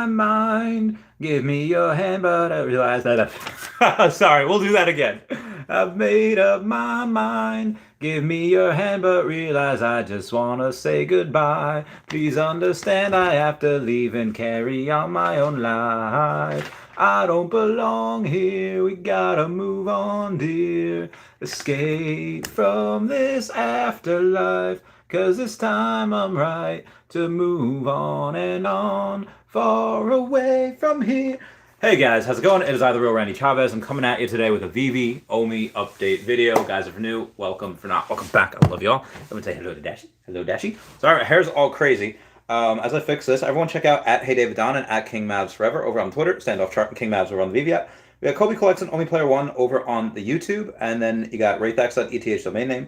mind. Give me your hand, but I realize that sorry, we'll do that again. I've made up my mind. Give me your hand, but realize I just wanna say goodbye. Please understand I have to leave and carry on my own life. I don't belong here, we gotta move on, dear. Escape from this afterlife, 'cause this time I'm right to move on and on, far away from here. Hey guys, how's it going? It is I, the real Randy Chavez. I'm coming at you today with a Vivi Omi update video. Guys, if you're new, welcome. If you're not, welcome back. I love y'all. Let me say hello to Dashi. Hello, Dashi. Sorry, my hair's all crazy. As I fix this, everyone check out at HeyDavidDon and at KingMavsForever over on Twitter. Standoff Chart and King Mavs over on the Vivi app. We got Kobe Collection, Omi Player 1 over on the YouTube. And then you got Wraithax.eth domain name.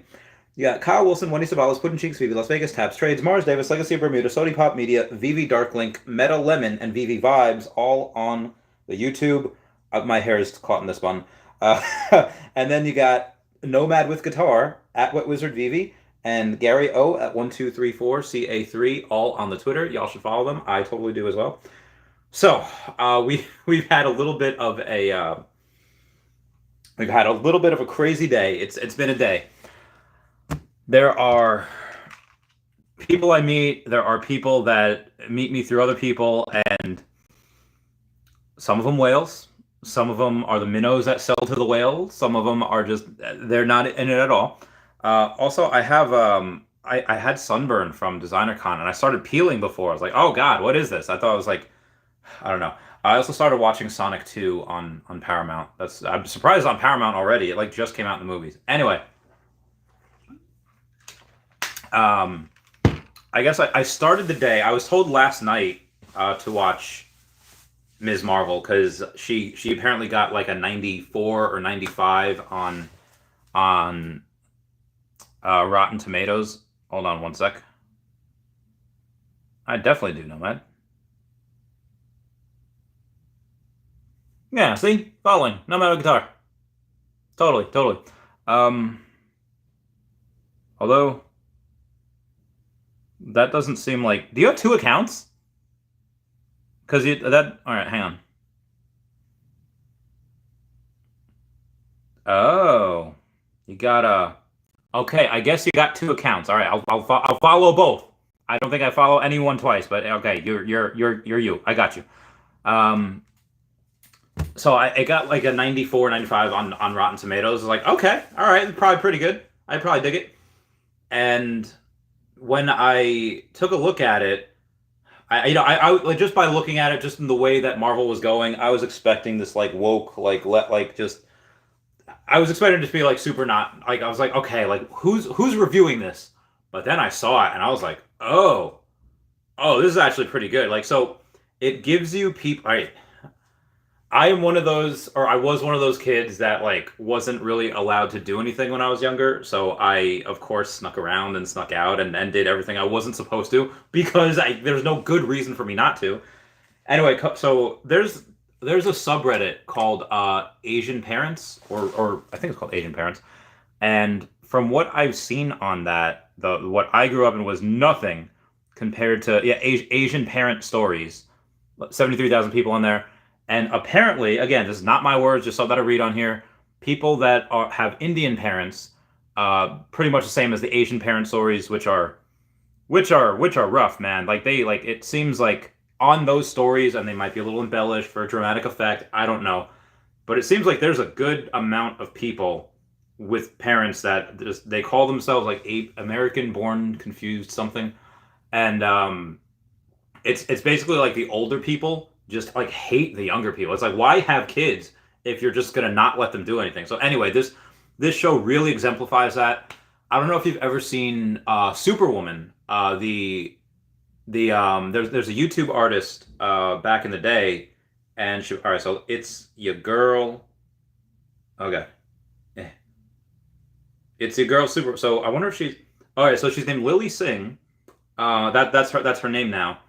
You got Kyle Willson, Wendy Stibalis, Puddin Cheeks, Vivi Las Vegas, Tabs Trades, Mars Davis, Legacy of Bermuda, Sody Pop Media, Vivi Darklink, Meta Lemon, and Vivi Vibes, all on the YouTube. My hair is caught in this bun. And then you got Nomad with Guitar at Wet Wizard Vivi and Gary O at 1234CA3, all on the Twitter. Y'all should follow them. I totally do as well. So we've had a little bit of a crazy day. It's been a day. There are people I meet. There are people that meet me through other people, and some of them whales. Some of them are the minnows that sell to the whales. Some of them are just, they're not in it at all. Also, I have I had sunburn from Designer Con, and I started peeling before. I was like, oh God, what is this? I thought it was like, I don't know. I also started watching Sonic 2 on Paramount. I'm surprised on Paramount already. It like just came out in the movies. Anyway. I guess I started the day. I was told last night to watch Ms. Marvel because she apparently got like a 94 or 95 on Rotten Tomatoes. Hold on one sec. I definitely do know that. Yeah, see? Following. No matter guitar. Totally. Although that doesn't seem like... Do you have two accounts? Because that... Alright, hang on. Oh. You got a... Okay, I guess you got two accounts. Alright, I'll follow both. I don't think I follow anyone twice, but okay, you're you. I got you. So I got like a 94, 95 on Rotten Tomatoes. Like, okay, alright, probably pretty good. I'd probably dig it. And when I took a look at it, I like just by looking at it, just in the way that Marvel was going, I was expecting this like woke, like just. I was expecting it to be like super not like I was like, okay, like who's reviewing this? But then I saw it and I was like, oh, this is actually pretty good. Like, so it gives you people. I am one of those, or I was one of those kids that like wasn't really allowed to do anything when I was younger. So I, of course, snuck around and snuck out and did everything I wasn't supposed to because there's no good reason for me not to. Anyway, so there's a subreddit called Asian Parents, or I think it's called Asian Parents, and from what I've seen on that, what I grew up in was nothing compared to Asian parent stories. 73,000 people on there. And apparently, again, this is not my words, just something that I read on here. People that have Indian parents, pretty much the same as the Asian parent stories, which are rough, man. Like it seems like on those stories, and they might be a little embellished for dramatic effect. I don't know, but it seems like there's a good amount of people with parents that they call themselves like American-born confused something, and it's basically like the older people just like hate the younger people. It's like, why have kids if you're just gonna not let them do anything? So anyway, this show really exemplifies that. I don't know if you've ever seen Superwoman. There's a YouTube artist back in the day, and all right, so it's your girl. Okay, it's your girl Super. So I wonder if she's all right. So she's named Lily Singh. That's her name now.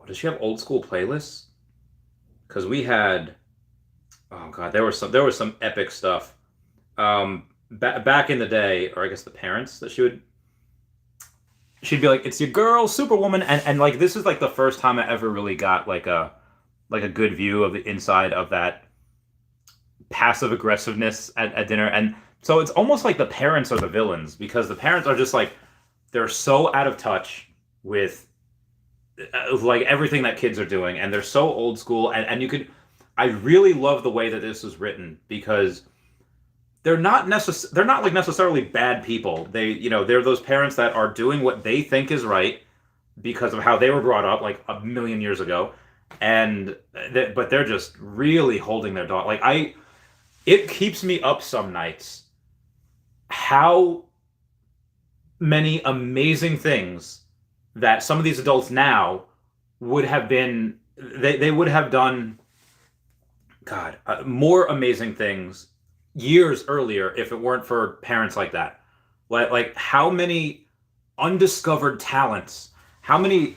Does she have old school playlists? Because we had, oh God, there was some epic stuff. Back in the day, or I guess the parents that she would. she'd be like, "It's your girl, Superwoman," and like this is like the first time I ever really got like a good view of the inside of that passive aggressiveness at dinner. And so it's almost like the parents are the villains because the parents are just like they're so out of touch with like everything that kids are doing, and they're so old school. And you could, I really love the way that this was written because they're not like necessarily bad people. They're those parents that are doing what they think is right because of how they were brought up like a million years ago, and but they're just really holding their dog. Like I, it keeps me up some nights. How many amazing things that some of these adults now would have been, they would have done, God, more amazing things years earlier if it weren't for parents like that. Like how many undiscovered talents, how many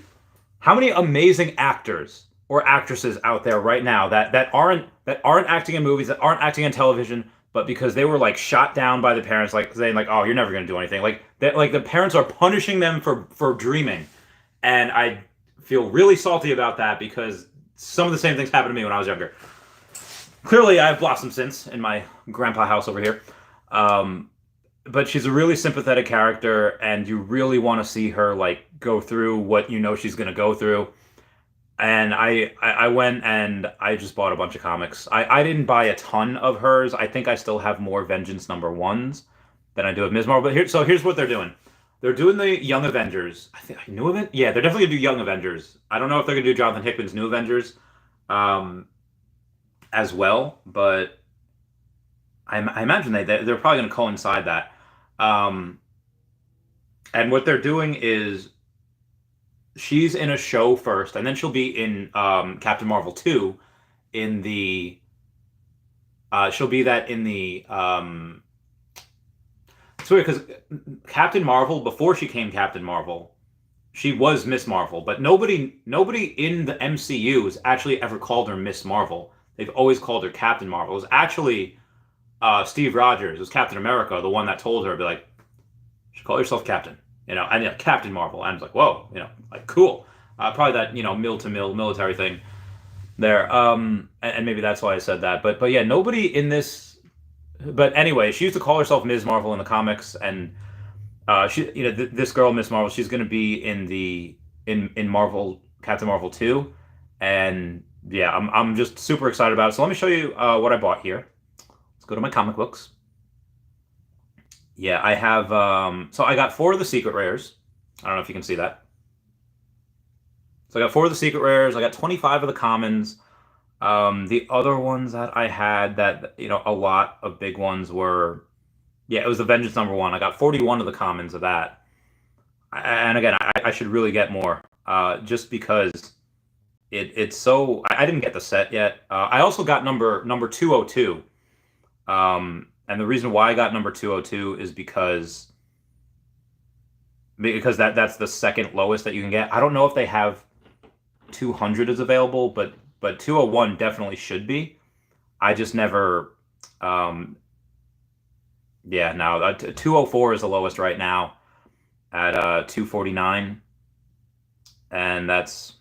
amazing actors or actresses out there right now that aren't acting in movies, that aren't acting in television, but because they were like shot down by the parents, like saying like, "Oh, you're never gonna do anything." Like that, like the parents are punishing them for dreaming, and I feel really salty about that because some of the same things happened to me when I was younger. Clearly, I've blossomed since in my grandpa house over here. Um, but she's a really sympathetic character, and you really want to see her like go through what you know she's gonna go through. And I went and I just bought a bunch of comics. I didn't buy a ton of hers. I think I still have more Vengeance number ones than I do of Ms. Marvel. But here's what they're doing. They're doing the Young Avengers. I think New Avengers. Yeah, they're definitely gonna do Young Avengers. I don't know if they're gonna do Jonathan Hickman's New Avengers, um, as well, but I imagine they're probably gonna coincide that. Um, and what they're doing is she's in a show first, and then she'll be in Captain Marvel 2 in the she'll be that in the it's weird because Captain Marvel, before she came Captain Marvel, she was Miss Marvel, but nobody in the MCU has actually ever called her Miss Marvel. They've always called her Captain Marvel. It was actually Steve Rogers, it was Captain America, the one that told her, be like, you should call yourself Captain, and yeah, Captain Marvel. And I was like, whoa, like cool. Probably that mill to mill military thing there. And maybe that's why I said that. But yeah, nobody in this. But anyway, she used to call herself Ms. Marvel in the comics, and she, this girl, Miss Marvel, she's going to be in the in Marvel Captain Marvel 2, and yeah, I'm just super excited about it. So let me show you what I bought here. Let's go to my comic books. Yeah, I have. So I got 4 of the secret rares. I don't know if you can see that. So I got 4 of the secret rares. I got 25 of the commons. The other ones that I had that a lot of big ones were, yeah, it was the Vengeance number 1. I got 41 of the commons of that. And again, I should really get more, just because it's so. I didn't get the set yet. I also got number 202. And the reason why I got number 202 is because that's the second lowest that you can get. I don't know if they have 200 is available, but 201 definitely should be. I just never. Yeah, no, 204 is the lowest right now at 249, and that's.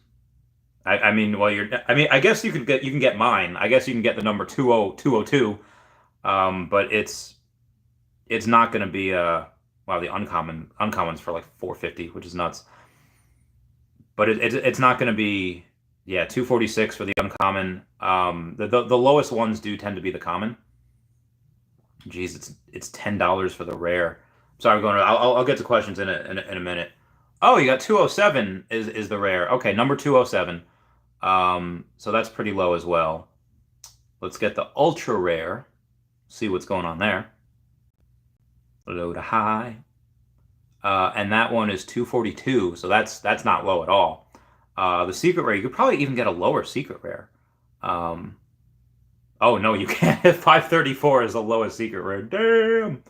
I mean, well, I guess you can get mine. I guess you can get the number 202. But it's not going to be wow, the uncommons for like 450, which is nuts. But it's not going to be, yeah, 246 for the uncommon. The lowest ones do tend to be the common. Jeez, it's $10 for the rare. Sorry, I'm going. I'll get to questions in a minute. Oh, you got 207 is the rare. Okay, number 207. So that's pretty low as well. Let's get the ultra rare. See what's going on there. Low to high. And that one is 242, so that's not low at all. The secret rare, you could probably even get a lower secret rare. Oh no, you can't. 534 is the lowest secret rare. Damn.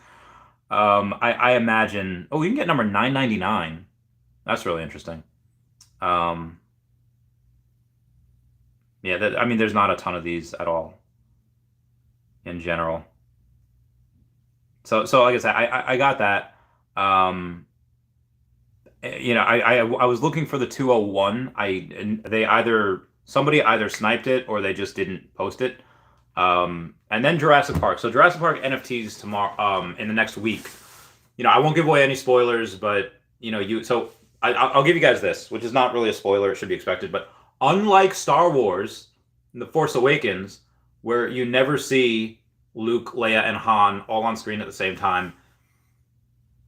I imagine. Oh, you can get number 999. That's really interesting. Yeah, I mean, there's not a ton of these at all in general. So like I said, I got that. I was looking for the 201. And they either somebody either sniped it or they just didn't post it. And then Jurassic Park. So Jurassic Park NFTs tomorrow, in the next week. I won't give away any spoilers, but I'll give you guys this, which is not really a spoiler. It should be expected, but unlike Star Wars, The Force Awakens, where you never see Luke, Leia, and Han all on screen at the same time,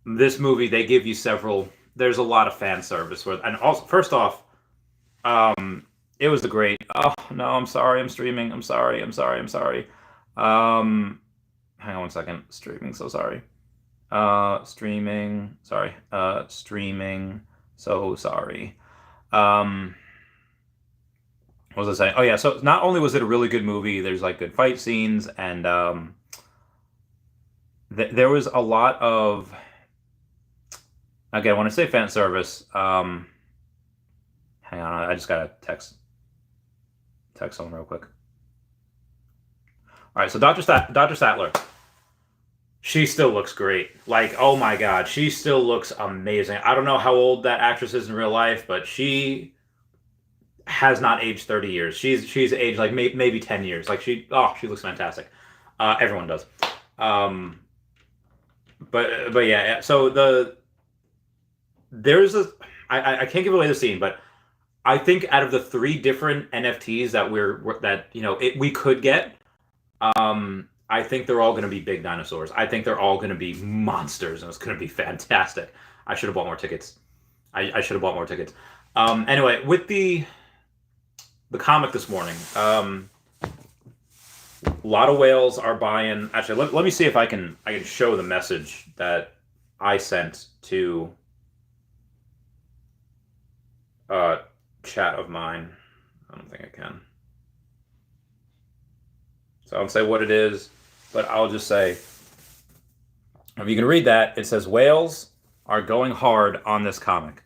this movie they give you several. There's a lot of fan service with, and also first off, it was the great. Oh no, I'm sorry, I'm streaming. I'm sorry, I'm sorry, I'm sorry. Hang on one second. Streaming, so sorry. Streaming, sorry. Streaming, so sorry. What was I saying? Oh yeah, so not only was it a really good movie, there's like good fight scenes, and there was a lot of, again, when I say fan service, hang on, I just gotta text someone real quick. All right, so Dr. Sattler, she still looks great. Like, oh my God, she still looks amazing. I don't know how old that actress is in real life, but she has not aged 30 years. She's aged like maybe 10 years. Like she looks fantastic. Everyone does. But yeah, so there's I can't give away the scene, but I think out of the 3 different NFTs that we could get, I think they're all going to be big dinosaurs. I think they're all going to be monsters, and it's going to be fantastic. I should have bought more tickets. I should have bought more tickets. Anyway, with the comic this morning, a lot of whales are buying. Actually, let me see if I can show the message that I sent to a chat of mine. I don't think I can. So I won't say what it is, but I'll just say, if you can read that, it says whales are going hard on this comic.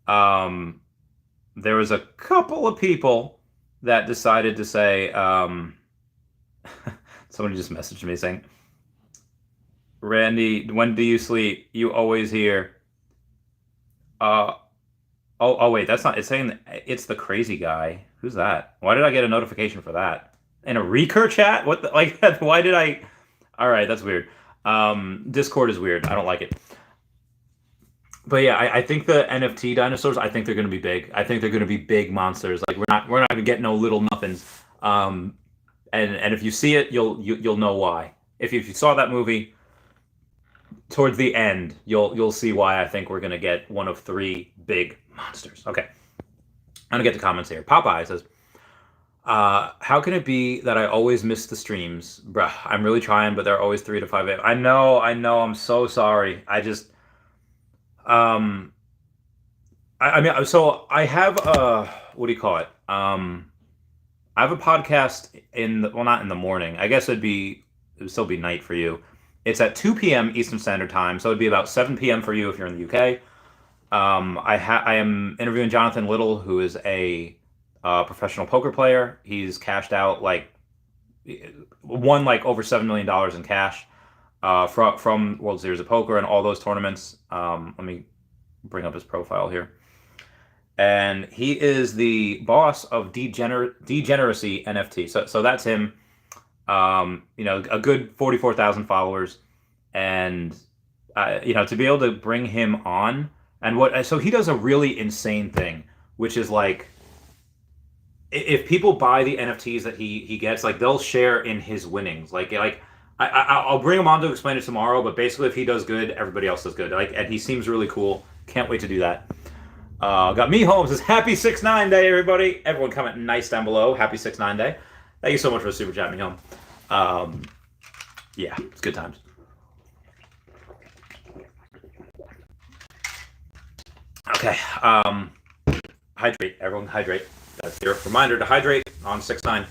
There was a couple of people that decided to say, somebody just messaged me saying, Randy, when do you sleep? You always here. Oh wait, that's not, it's saying it's the crazy guy. Who's that? Why did I get a notification for that? In a recur chat? What the, like, why did I? All right, that's weird. Discord is weird. I don't like it. But yeah, I think the NFT dinosaurs, I think they're going to be big. I think they're going to be big monsters. Like we're not going to get no little nothings. And if you see it, you'll know why. If you saw that movie, towards the end, you'll see why I think we're going to get one of 3 big monsters. Okay, I'm going to get the comments here. Popeye says, how can it be that I always miss the streams? Bruh, I'm really trying, but they're always 3 to 5 a.m. I know, I'm so sorry. I just, I mean, so I have what do you call it? I have a podcast not in the morning. I guess it would still be night for you. It's at 2 p.m. Eastern Standard Time, so it'd be about 7 p.m. for you if you're in the UK. I am interviewing Jonathan Little, who is a professional poker player. He's cashed out won over $7 million in cash from World Series of Poker and all those tournaments. Let me bring up his profile here. And he is the boss of Degeneracy NFT. So that's him. A good 44,000 followers, and to be able to bring him on, and so he does a really insane thing, which is like, if people buy the NFTs that he gets, like they'll share in his winnings. I'll bring him on to explain it tomorrow, but basically if he does good, everybody else does good. And he seems really cool. Can't wait to do that. Got me home says happy 6-9 day, everybody. Everyone comment nice down below. Happy 6-9 day. Thank you so much for the super chat, me home. Yeah, it's good times. Okay. Hydrate, everyone. Hydrate. That's your reminder to hydrate on 6-9.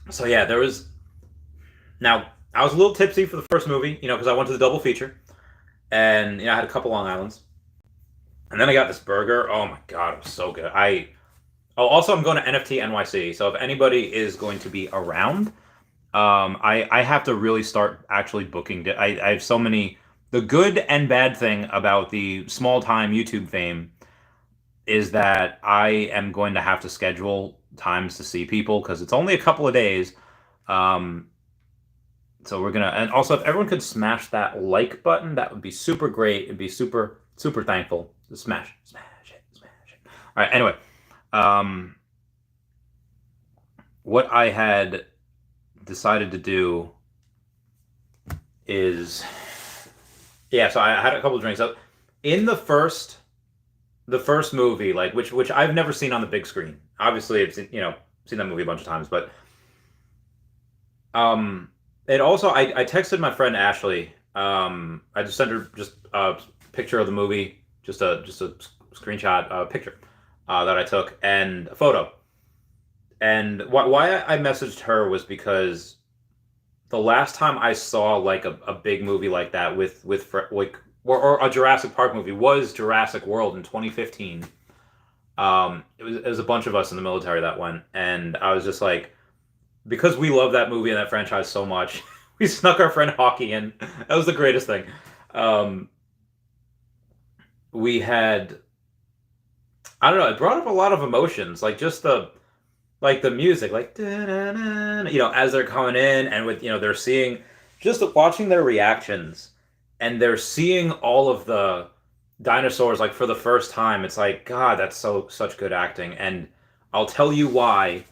So yeah, now I was a little tipsy for the first movie, because I went to the double feature, and I had a couple Long Islands, and then I got this burger. Oh my God, it was so good. Also I'm going to NFT NYC, so if anybody is going to be around, I have to really start actually booking. I have so many the good and bad thing about the small time YouTube fame is that I am going to have to schedule times to see people because it's only a couple of days. Um, so we're gonna, and also if everyone could smash that like button, that would be super great. It'd be super thankful. Just smash it, smash it. All right. Anyway, um, what I had decided to do is, yeah. So I had a couple of drinks. So in the first movie, like which I've never seen on the big screen. Obviously, I've seen that movie a bunch of times, but um, it also I texted my friend Ashley. I just sent her just a picture of the movie, just a screenshot picture that I took and a photo. And why I messaged her was because the last time I saw like a big movie like that like or a Jurassic Park movie was Jurassic World in 2015. It was a bunch of us in the military that went, and I was just like, because we love that movie and that franchise so much, we snuck our friend Hockey in. That was the greatest thing. Um, we had, I don't know, it brought up a lot of emotions, like just the music, like as they're coming in, and with they're seeing, just watching their reactions, and they're seeing all of the dinosaurs like for the first time. It's like, God, that's such good acting, and I'll tell you why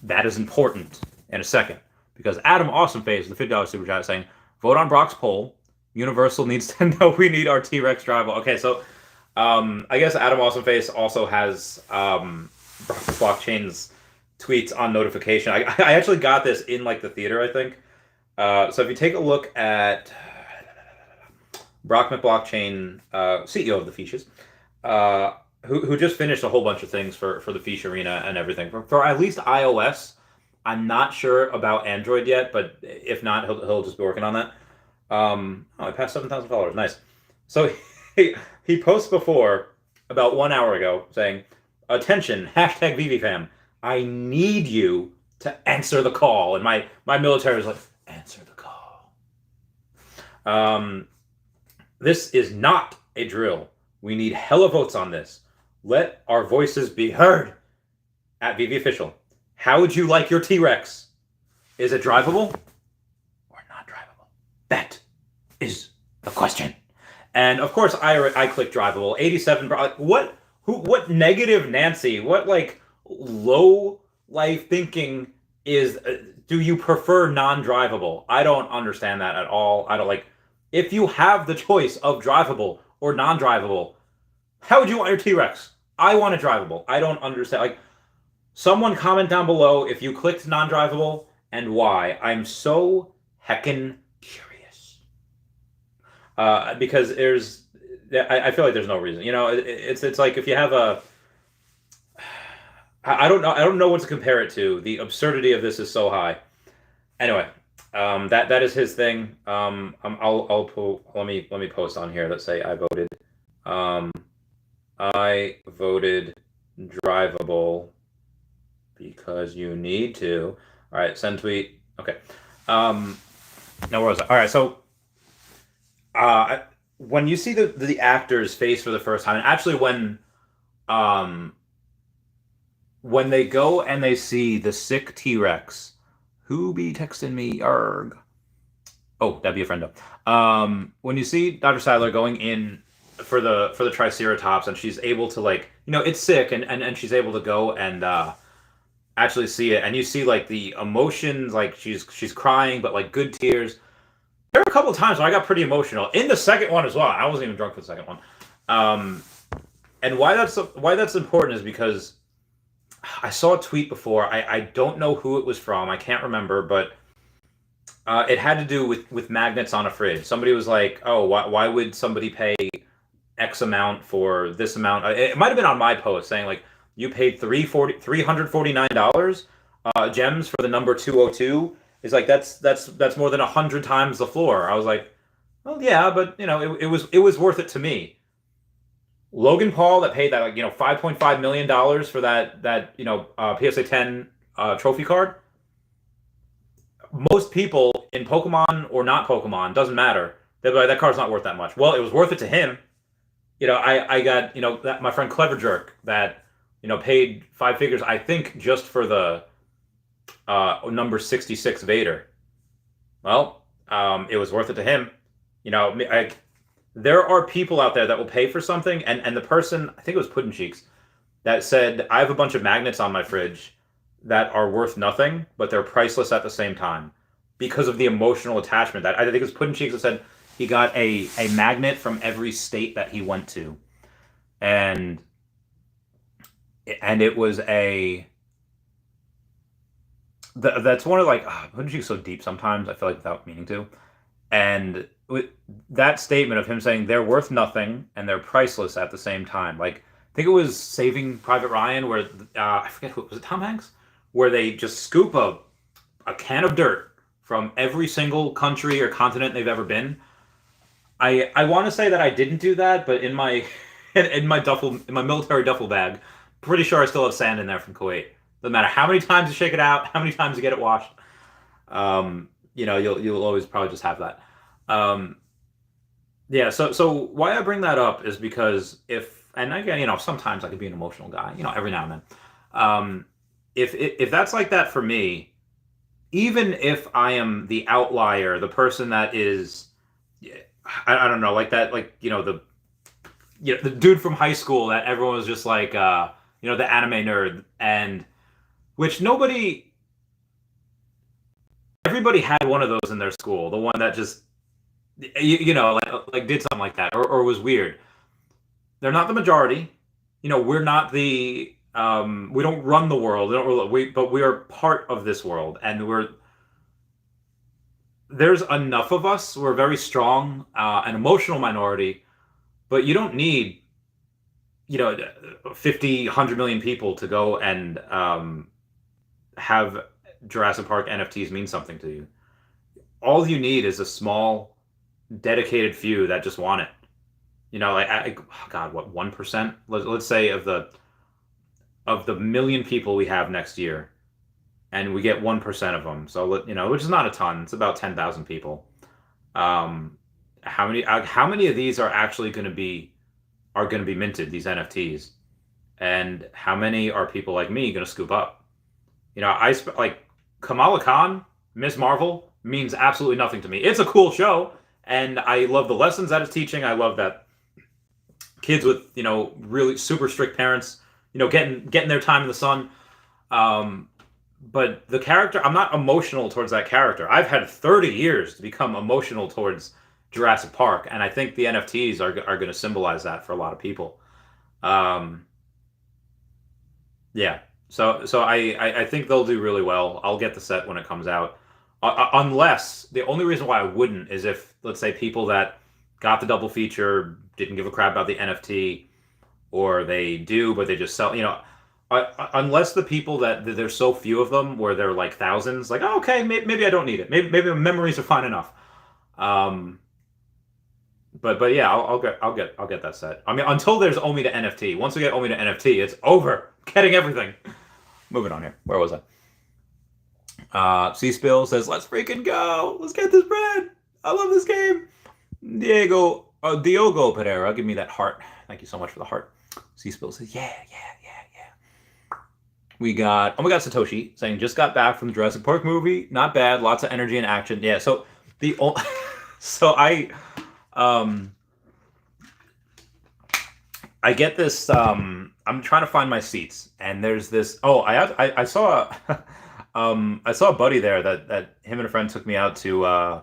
that is important in a second. Because Adam Awesomeface, the $50 super chat, saying, vote on Brock's poll. Universal needs to know we need our T-Rex driver. Okay, so I guess Adam Awesomeface also has blockchain's tweets on notification. I actually got this in like the theater, I think. So if you take a look at Brock McBlockchain, CEO of the Fiches, who just finished a whole bunch of things for the Fiche Arena and everything for at least iOS. I'm not sure about Android yet, but if not, he'll just be working on that. I passed 7,000 followers. Nice. So he posts before about 1 hour ago saying, "Attention, hashtag Vivi fam. I need you to answer the call." And my military was like, "Answer the call." This is not a drill. We need hella votes on this. Let our voices be heard. At Vivi Official. How would you like your T-Rex? Is it drivable or not drivable? That is the question. And of course, I clicked drivable. 87. What negative Nancy? What like low life thinking is? Do you prefer non-drivable? I don't understand that at all. I don't like. If you have the choice of drivable or non-drivable, how would you want your T-Rex? I want a drivable. I don't understand. Like, someone comment down below if you clicked non-drivable and why. I'm so heckin' curious. Because I feel like there's no reason. It's like if you have a, I don't know what to compare it to. The absurdity of this is so high. Anyway, that is his thing. Let me post on here. Let's say I voted. I voted drivable because you need to. All right, send tweet. Okay. Now where was I? All right, so when you see the actor's face for the first time, and actually when they go and they see the sick T-Rex, who be texting me? Arg. Oh, that'd be a friendo. When you see Dr. Sadler going in for the Triceratops, and she's able to like, it's sick, and she's able to go and actually see it, and you see like the emotions, like she's crying, but like good tears. There were a couple of times where I got pretty emotional in the second one as well. I wasn't even drunk for the second one. And why that's important is because I saw a tweet before. I don't know who it was from. I can't remember, but it had to do with magnets on a fridge. Somebody was like, "Oh, why would somebody pay X amount for this amount?" It might have been on my post saying like, "You paid $349 gems for the number 202." It's like that's more than 100 times the floor. I was like, "Well, yeah, but it was worth it to me." Logan Paul that paid that like $5.5 million for that PSA 10 trophy card. Most people in Pokemon or not Pokemon, doesn't matter, They'd be like, that car's not worth that much. Well, it was worth it to him. I got, my friend Clever Jerk that, paid five figures, I think, just for the number 66 Vader. Well, it was worth it to him. There are people out there that will pay for something, and the person, I think it was Puddin' Cheeks, that said, I have a bunch of magnets on my fridge that are worth nothing, but they're priceless at the same time because of the emotional attachment. That I think it was Puddin' Cheeks that said he got a magnet from every state that he went to, and it was that's one of like Puddin' Cheeks so deep sometimes I feel like without meaning to, and with that statement of him saying they're worth nothing and they're priceless at the same time, like I think it was Saving Private Ryan where I forget who was it, Tom Hanks, where they just scoop a can of dirt from every single country or continent they've ever been. I want to say that I didn't do that, but in my in my military duffel bag, pretty sure I still have sand in there from Kuwait. Doesn't matter how many times you shake it out, how many times you get it washed. You'll always probably just have that. Yeah. So why I bring that up is because and again, sometimes I could be an emotional guy, every now and then. If that's like that for me, even if I am the outlier, the person that is, I don't know, like that, like the dude from high school that everyone was just like, the anime nerd, and which everybody had one of those in their school, the one that just, like did something like that or was weird. They're not the majority. We're not we don't run the world. But we are part of this world, and there's enough of us. We're a very strong, an emotional minority, but you don't need, 50, 100 million people to go and have Jurassic Park NFTs mean something to you. All you need is a small, dedicated few that just want it. God, what, 1%? Let's say of the million people we have next year, and we get 1% of them. So which is not a ton. It's about 10,000 people. How many of these are actually going to be minted, these NFTs, and how many are people like me going to scoop up? Like Kamala Khan, Miss Marvel means absolutely nothing to me. It's a cool show, and I love the lessons that it's teaching. I love that kids with really super strict parents, getting their time in the sun. But the character, I'm not emotional towards that character. I've had 30 years to become emotional towards Jurassic Park, and I think the NFTs are going to symbolize that for a lot of people. Yeah. So I think they'll do really well. I'll get the set when it comes out. Unless the only reason why I wouldn't is if, let's say, people that got the double feature didn't give a crap about the NFT, or they do but they just sell. Unless the people that there's so few of them where they're like thousands, like, oh, okay, maybe I don't need it. Maybe the memories are fine enough. But yeah, I'll get that set. I mean, until there's Omi to NFT. Once we get Omi to NFT, it's over. Getting everything. Moving on here. Where was I? C-Spill says, let's freaking go. Let's get this bread. I love this game. Diogo Pereira, give me that heart. Thank you so much for the heart. C-Spill says, yeah. We got Satoshi saying, just got back from the Jurassic Park movie. Not bad. Lots of energy and action. Yeah, so I get this, I'm trying to find my seats, and there's this, I saw a buddy there that him and a friend took me out to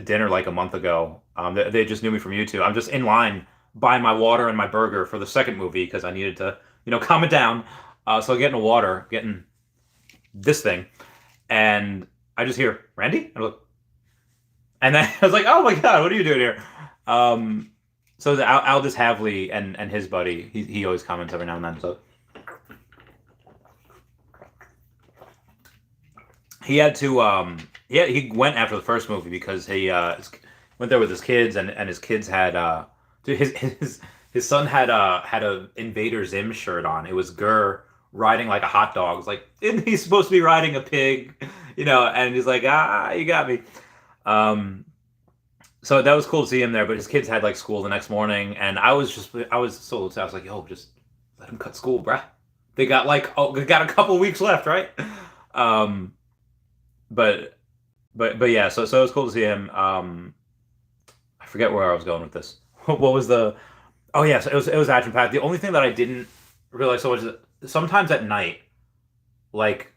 dinner like a month ago. They just knew me from YouTube. I'm just in line buying my water and my burger for the second movie because I needed to, calm it down. So getting a water, getting this thing, and I just hear, Randy? And then I was like, oh my God, what are you doing here? So the Aldous Havley and his buddy, he always comments every now and then. So he had to, he went after the first movie because he went there with his kids, and his kids had, his son had a Invader Zim shirt on. It was Gurr riding like a hot dog. It's like, isn't he supposed to be riding a pig? And he's like, you got me. So that was cool to see him there, but his kids had like school the next morning, and I was so upset. I was like, yo, just let him cut school, bruh. They got like, oh, they got a couple weeks left, right? Um, but but yeah, so it was cool to see him. I forget where I was going with this. What was the? Oh yeah, so it was action packed. The only thing that I didn't realize so much is that sometimes at night, like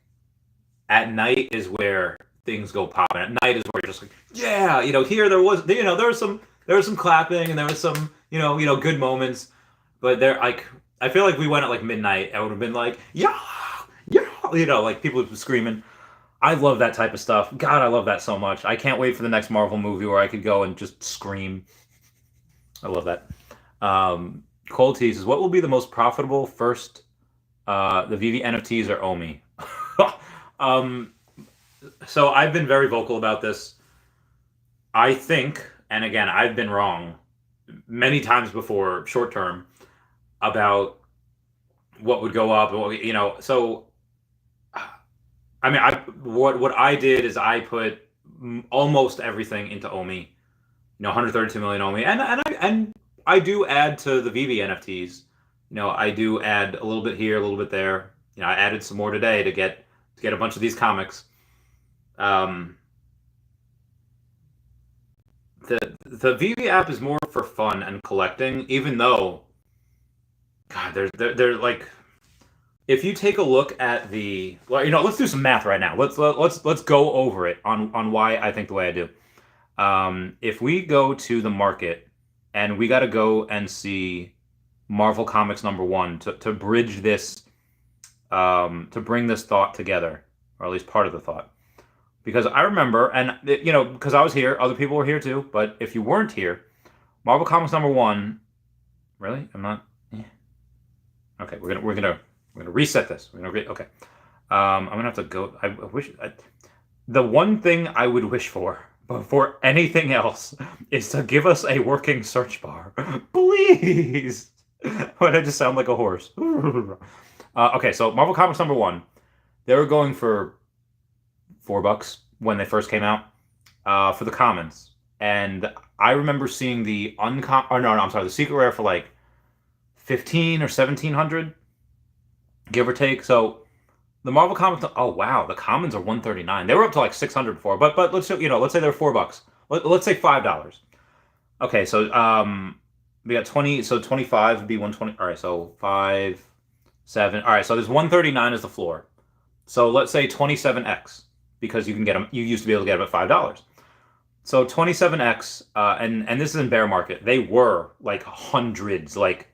at night is where things go popping. At night is where you're just like, yeah, here there was some clapping and there was some good moments, but there like I feel like we went at like midnight. I would have been like, yeah, yeah, like people would be screaming. I love that type of stuff. God, I love that so much. I can't wait for the next Marvel movie where I could go and just scream. I love that. Cole teases, what will be the most profitable first, the Vivi NFTs or Omi? um, so I've been very vocal about this. I think, and again, I've been wrong many times before, short term, about what would go up. So I mean, what I did is I put almost everything into Omi. 132 million Omi, and I do add to the Vivi NFTs. I do add a little bit here, a little bit there. I added some more today to get a bunch of these comics. The Vivi app is more for fun and collecting, even though, God, they're like, if you take a look at the, well, let's do some math right now. Let's go over it on why I think the way I do. If we go to the market and we got to go and see Marvel Comics #1 to bridge this, to bring this thought together, or at least part of the thought. Because I remember, and because I was here, other people were here too, but if you weren't here, Marvel Comics #1, really? I'm not, yeah. Okay, we're gonna reset this. Okay. I'm gonna have to go, the one thing I would wish for, before anything else, is to give us a working search bar. Please! Why did I just sound like a horse? Okay, so Marvel Comics #1. They were going for $4 when they first came out, for the commons. And I remember seeing the the secret rare for like 15 or 1700, give or take. So the Marvel Comics, oh wow, the commons are 139. They were up to like 600 before, but let's say they're $4. Let's say $5. Okay, so we got 20, so 25 would be 120. All right, so 5, 7. All right, so there's 139 as the floor. So let's say 27x, because you can get them. You used to be able to get them at $5. So 27x, and this is in bear market. They were like hundreds, like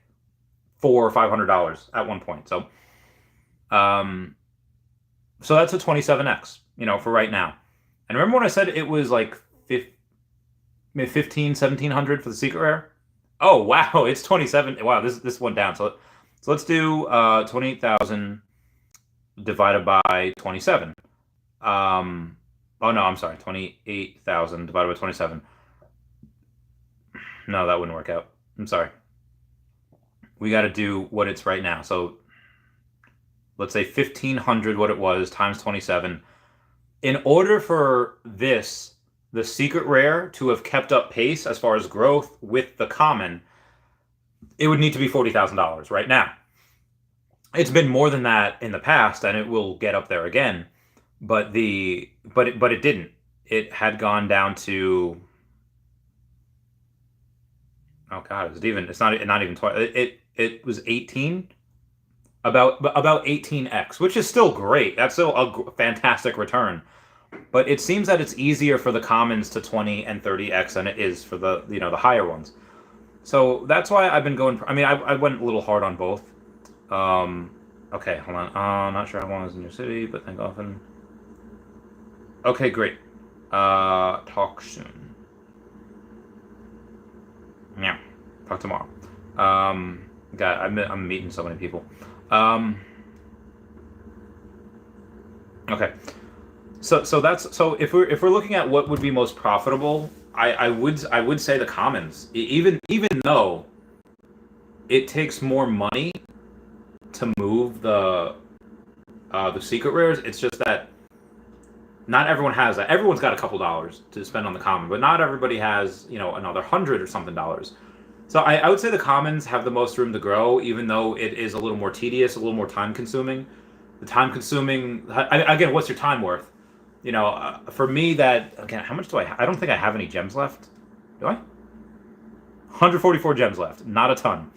$400 or $500 at one point. So, so that's a 27x, for right now. And remember when I said it was like 1700 for the secret rare? Oh wow, it's 27. Wow, this went down. So let's do 28,000 divided by 27. Oh no, I'm sorry, 28,000 divided by 27. No, that wouldn't work out. I'm sorry. We got to do what it's right now. So let's say 1,500, what it was, times 27. In order for the secret rare, to have kept up pace as far as growth with the common, it would need to be $40,000 right now. It's been more than that in the past, and it will get up there again. But it didn't. It had gone down to, oh god, it's not even 20. It was 18, about 18x, which is still great. That's still a fantastic return. But it seems that it's easier for the commons to 20 and 30x than it is for the the higher ones. So that's why I've been going. I mean, I went a little hard on both. Okay, hold on. Not sure how long is in your city, but think often. Okay, great. Talk soon. Yeah, talk tomorrow. God, I'm meeting so many people. Okay. So if we're looking at what would be most profitable, I would say the commons. Even though it takes more money to move the secret rares, it's just that not everyone has that. Everyone's got a couple dollars to spend on the common, but not everybody has, another $100 or something dollars. So I would say the commons have the most room to grow, even though it is a little more tedious, a little more time consuming. The time consuming, again, what's your time worth? For me, that, again, how much do I don't think I have any gems left. Do I? 144 gems left. Not a ton.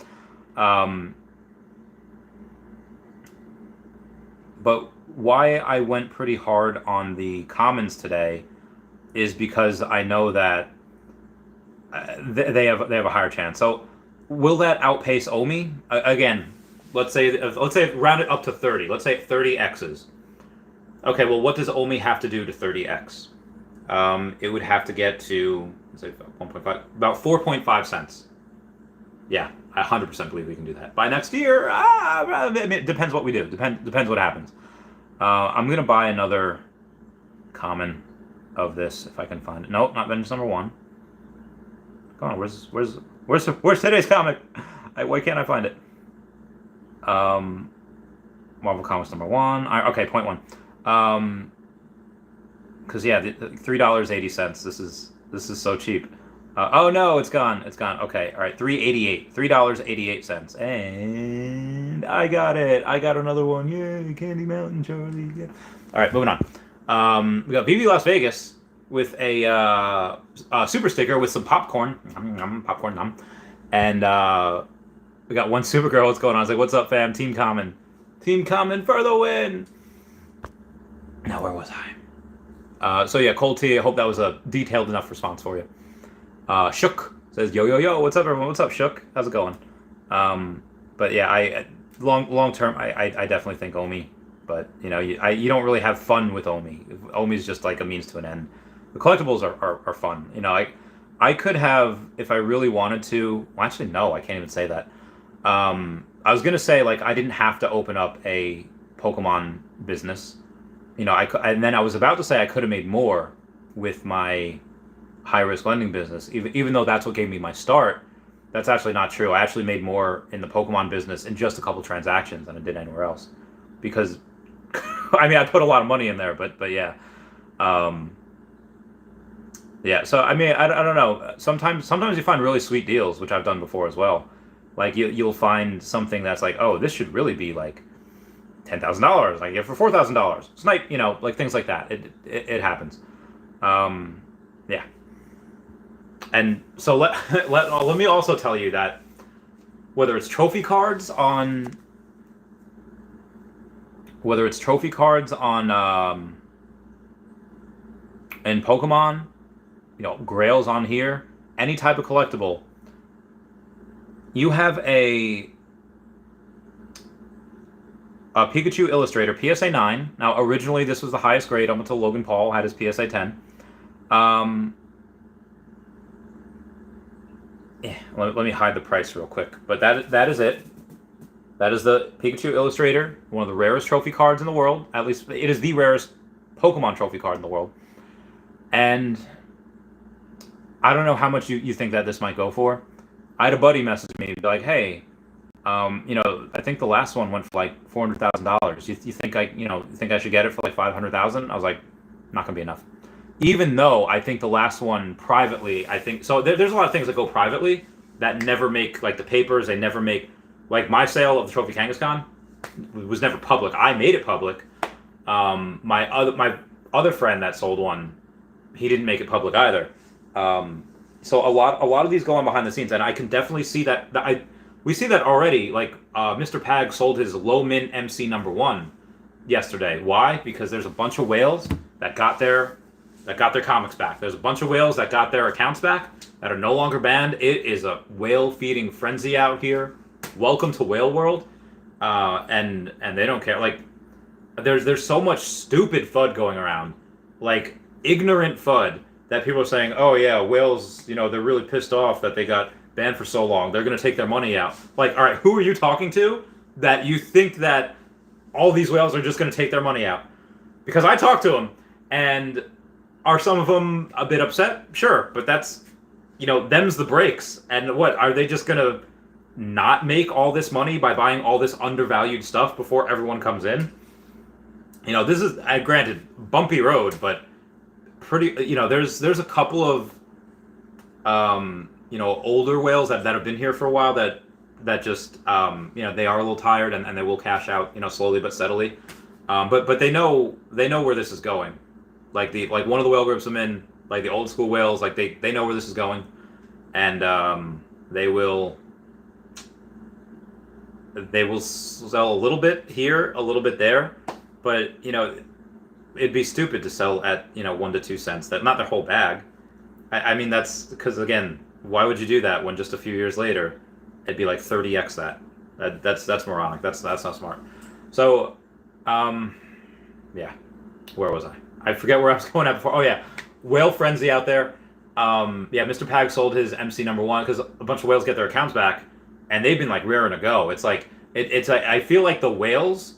But why I went pretty hard on the commons today is because I know that they have a higher chance. So will that outpace Omi? Again, let's say round it up to 30. Let's say 30 X's. Okay, well, what does Omi have to do to 30X? It would have to get to, let's say 1.5, about 4.5 cents. Yeah, I 100% believe we can do that. By next year, it depends what we do. Depends what happens. I'm going to buy another common of this if I can find it. Nope, not Vengeance number 1. Come on, where's today's comic? Why can't I find it? Marvel Comics number 1. Okay, 0.1. Because yeah, $3.80. This is so cheap. Oh no, it's gone. Okay, all right, $3.88, and I got it. I got another one. Yay, Candy Mountain, Charlie. Yeah. All right, moving on. We got Vivi Las Vegas with a super sticker with some popcorn. Popcorn nom. And we got one Supergirl. What's going on? I was like, what's up, fam? Team Common for the win. Now, where was I? So yeah, Cold T, I hope that was a detailed enough response for you. Shook says, yo, what's up, everyone? What's up, Shook? How's it going? But yeah, I long term, I definitely think Omi. But you don't really have fun with Omi. Omi's just like a means to an end. The collectibles are fun. I could have, if I really wanted to. Well, actually, no, I can't even say that. I was gonna say, like, I didn't have to open up a Pokemon business. And then I was about to say I could have made more with my high-risk lending business, even though that's what gave me my start. That's actually not true. I actually made more in the Pokemon business in just a couple transactions than I did anywhere else. Because, I put a lot of money in there, but yeah. Yeah, so, I don't know. Sometimes you find really sweet deals, which I've done before as well. Like, you'll find something that's like, oh, this should really be, like, $10,000, I get for $4,000. Snipe, like things like that. It happens. Yeah. And so let me also tell you that whether it's trophy cards on in Pokemon, Grails on here, any type of collectible, you have a Pikachu Illustrator, PSA 9. Now, originally, this was the highest grade up until Logan Paul had his PSA 10. Let me hide the price real quick. But that is it. That is the Pikachu Illustrator, one of the rarest trophy cards in the world. At least, it is the rarest Pokemon trophy card in the world. And I don't know how much you think that this might go for. I had a buddy message me, be like, hey, I think the last one went for like $400,000. You think I should get it for like $500,000? I was like, not gonna be enough. Even though I think the last one privately, I think so. There's a lot of things that go privately that never make like the papers. They never make, like, my sale of the Trophy Kangaskhan was never public. I made it public. My other friend that sold one, he didn't make it public either. So a lot of these go on behind the scenes, and I can definitely see that. We see that already. Like, Mr. Pag sold his low mint MC number 1 yesterday. Why? Because there's a bunch of whales that got their comics back. There's a bunch of whales that got their accounts back that are no longer banned. It is a whale feeding frenzy out here. Welcome to Whale World. And they don't care. Like, there's so much stupid FUD going around. Like, ignorant FUD that people are saying, oh yeah, whales, they're really pissed off that they got banned for so long. They're going to take their money out. Like, all right, who are you talking to that you think that all these whales are just going to take their money out? Because I talked to them, and are some of them a bit upset? Sure, but that's, them's the breaks. And what, are they just going to not make all this money by buying all this undervalued stuff before everyone comes in? This is, granted, bumpy road, but pretty. There's a couple of older whales that have been here for a while that just they are a little tired and they will cash out slowly but steadily. But they know where this is going. Like one of the whale groups I'm in, like the old school whales, like they know where this is going, and they will sell a little bit here, a little bit there, but it'd be stupid to sell at 1 to 2 cents. That not their whole bag. I mean that's because again, why would you do that when just a few years later it'd be like 30x that? That's moronic. That's not smart. So, yeah, where was I? I forget where I was going at before. Oh yeah, whale frenzy out there. Yeah, Mr. Pag sold his MC number one because a bunch of whales get their accounts back, and they've been like raring to go. It's like I feel like the whales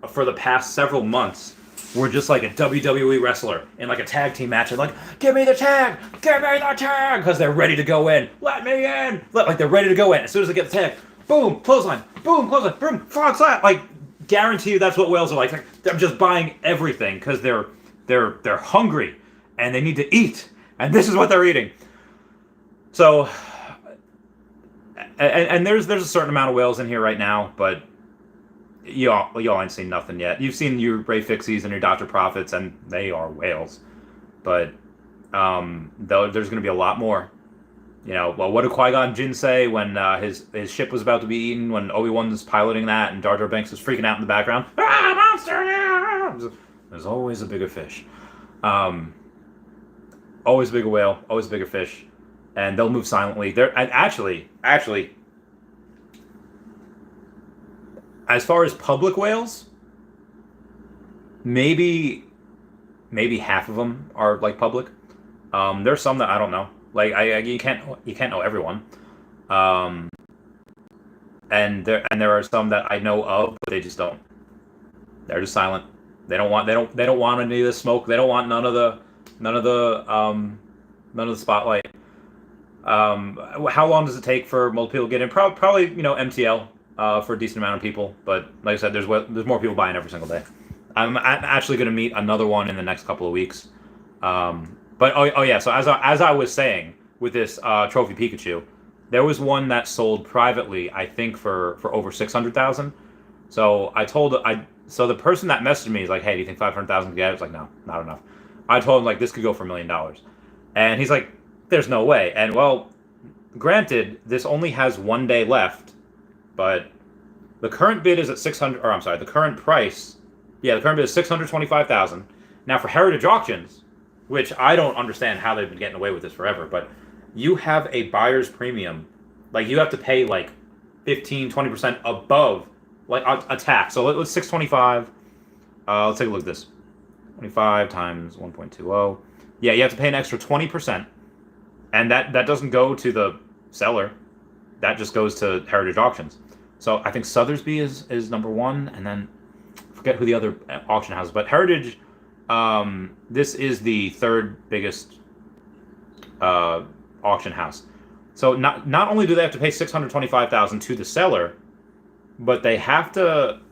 for the past several months were just like a WWE wrestler in like a tag team match and like, give me the tag, because they're ready to go in. Let me in. Like they're ready to go in. As soon as they get the tag, boom, clothesline, boom, frog slap. Like guarantee you that's what whales are like. They're just buying everything because they're hungry and they need to eat, and this is what they're eating. So, and there's a certain amount of whales in here right now, but y'all ain't seen nothing yet. You've seen your Ray Fixies and your Dr. Profits, and they are whales. But though there's going to be a lot more. Well, what did Qui-Gon Jinn say when his ship was about to be eaten, when Obi-Wan was piloting that and Jar Jar Binks was freaking out in the background? Ah, monster! Yeah! There's always a bigger fish. Always a bigger whale, always a bigger fish. And they'll move silently. And actually, as far as public whales, maybe half of them are like public. There's some that I don't know. Like you can't know everyone. And there are some that I know of, but they just don't. They're just silent. They don't want any of the smoke. They don't want none of the spotlight. How long does it take for multiple people to get in? Probably MTL. For a decent amount of people, but like I said, there's more people buying every single day. I'm actually going to meet another one in the next couple of weeks. But oh yeah, so as I was saying with this trophy Pikachu, there was one that sold privately, I think for over 600,000. So so the person that messaged me is like, hey, do you think 500,000 can get it? I was like, no, not enough. I told him like this could go for $1 million, and he's like, there's no way. And well, granted, this only has 1 day left. But the current bid is at 600. Or I'm sorry, the current price. Yeah, the current bid is 625,000. Now for heritage auctions, which I don't understand how they've been getting away with this forever, but you have a buyer's premium. Like you have to pay like 15-20% above like a tax. So let's 625. Let's take a look at this. 25 times 1.20. Yeah, you have to pay an extra 20%, and that doesn't go to the seller. That just goes to heritage auctions. So I think Sotheby's is number one, and then forget who the other auction house is. But Heritage, this is the third biggest auction house. So not only do they have to pay $625,000 to the seller, but they have to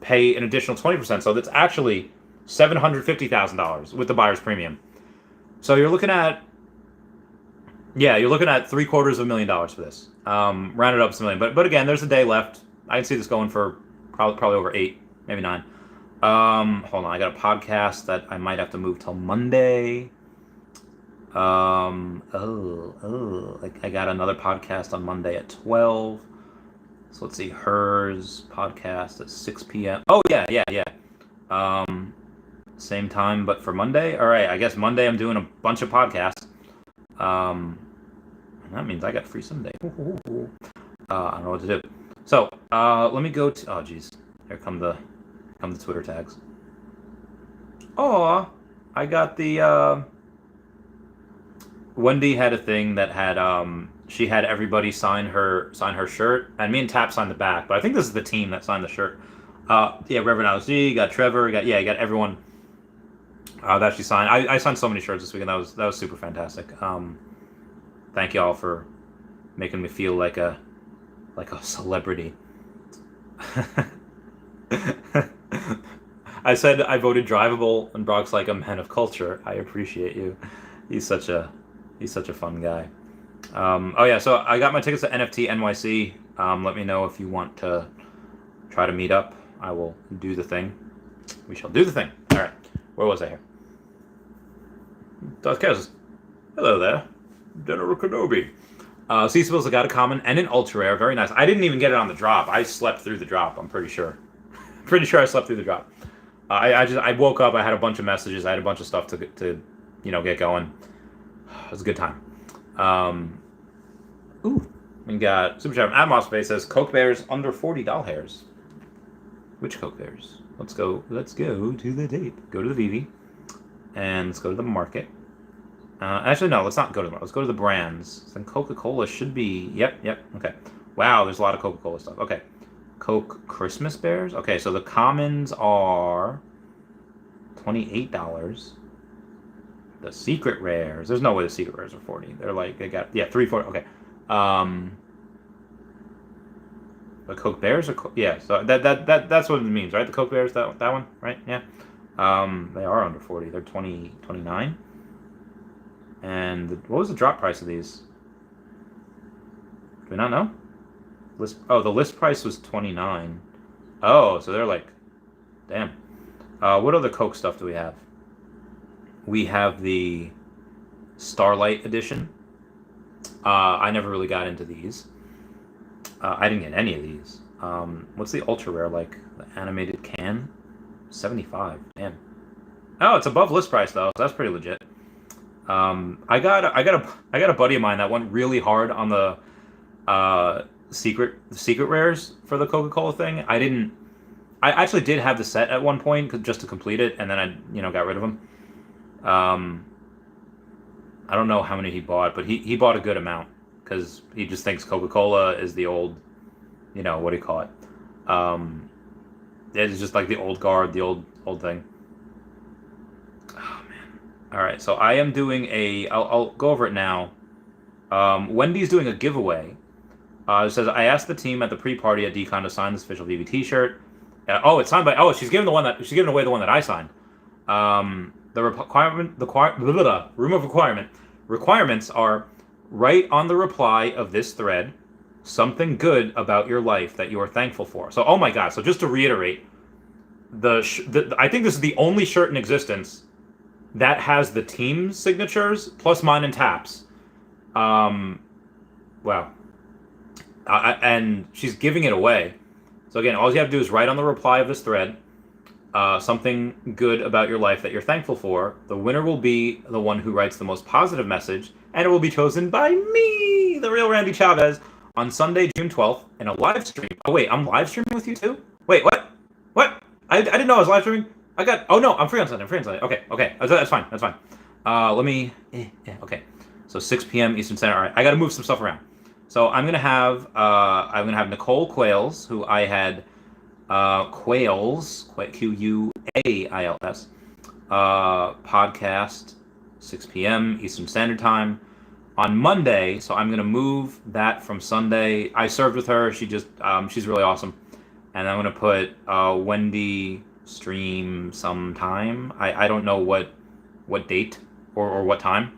pay an additional 20%. So that's actually $750,000 with the buyer's premium. So you're looking at $750,000 for this. Rounded up to $1 million, but again, there's a day left. I can see this going for probably over 8, maybe 9. Hold on, I got a podcast that I might have to move till Monday. I got another podcast on Monday at 12. So let's see, hers podcast at 6 p.m. Oh yeah. Same time, but for Monday. All right, I guess Monday I'm doing a bunch of podcasts. That means I got free Sunday. I don't know what to do. So let me go to. Oh geez, here come the Twitter tags. Oh, I got the. Wendy had a thing that had she had everybody sign her shirt, and me and Tap signed the back. But I think this is the team that signed the shirt. Reverend Alex G, you got Trevor, you got everyone that she signed. I signed so many shirts this weekend. That was super fantastic. Thank y'all for making me feel like a I said I voted drivable, and Brock's like a man of culture. I appreciate you. He's such a he's such a fun guy. Oh yeah, so I got my tickets to NFT NYC. Let me know if you want to try to meet up. I will do the thing. We shall do the thing. All right. Where was I here? Darth hello there. General Kenobi. Cecil's got a common and an ultra rare. Very nice. I didn't even get it on the drop. I slept through the drop. I'm pretty sure. Pretty sure I slept through the drop. I woke up. I had a bunch of messages. I had a bunch of stuff to get going. It was a good time. We got Super Chat from Atmos says Coke Bears under 40 doll hairs. Which Coke Bears? Let's go to the tape. Go to the Vivi, and let's go to the market. Actually, no, let's not go to the market. Let's go to the brands. Then Coca-Cola should be. Yep. Okay. Wow, there's a lot of Coca-Cola stuff. Okay. Coke Christmas Bears. Okay, so the commons are $28. The secret rares. There's no way the secret rares are 40. They're like they got 340. Okay. The Coke Bears are so that's what it means, right? The Coke Bears, that one, right? Yeah. They are under 40. They're 29. And what was the drop price of these? Do we not know? The list price was 29. Oh, so they're like, damn. What other Coke stuff do we have? We have the Starlight edition. I never really got into these. I didn't get any of these. What's the ultra rare like? The animated can? 75. Damn. Oh, it's above list price though, so that's pretty legit. I got a buddy of mine that went really hard on the secret rares for the Coca-Cola thing. I actually did have the set at one point just to complete it, and then I got rid of them. I don't know how many he bought, but he bought a good amount because he just thinks Coca-Cola is the old, what do you call it? It's just like the old guard, the old thing. Oh man! All right, so I am doing I'll go over it now. Wendy's doing a giveaway. It says I asked the team at the pre-party at Decon to sign this official Vivi T-shirt. It's signed by. Oh, she's giving away the one that I signed. The room of requirements are write on the reply of this thread something good about your life that you are thankful for. So, oh my god! So just to reiterate, I think this is the only shirt in existence that has the team's signatures plus mine and Taps. Wow. And she's giving it away. So again, all you have to do is write on the reply of this thread something good about your life that you're thankful for. The winner will be the one who writes the most positive message, and it will be chosen by me, the real Randy Chavez, on Sunday, June 12th, in a live stream. Oh wait, I'm live streaming with you too? Wait, what? What? I didn't know I was live streaming. Oh no, I'm free on Sunday. Okay. That's fine. Let me. Okay. So 6 p.m. Eastern Standard. All right, I got to move some stuff around. So I'm gonna have Nicole Quails, who I had Quails Quails podcast 6 p.m. Eastern Standard Time on Monday. So I'm gonna move that from Sunday. I served with her. She's really awesome, and I'm gonna put Wendy stream sometime. I don't know what date or what time.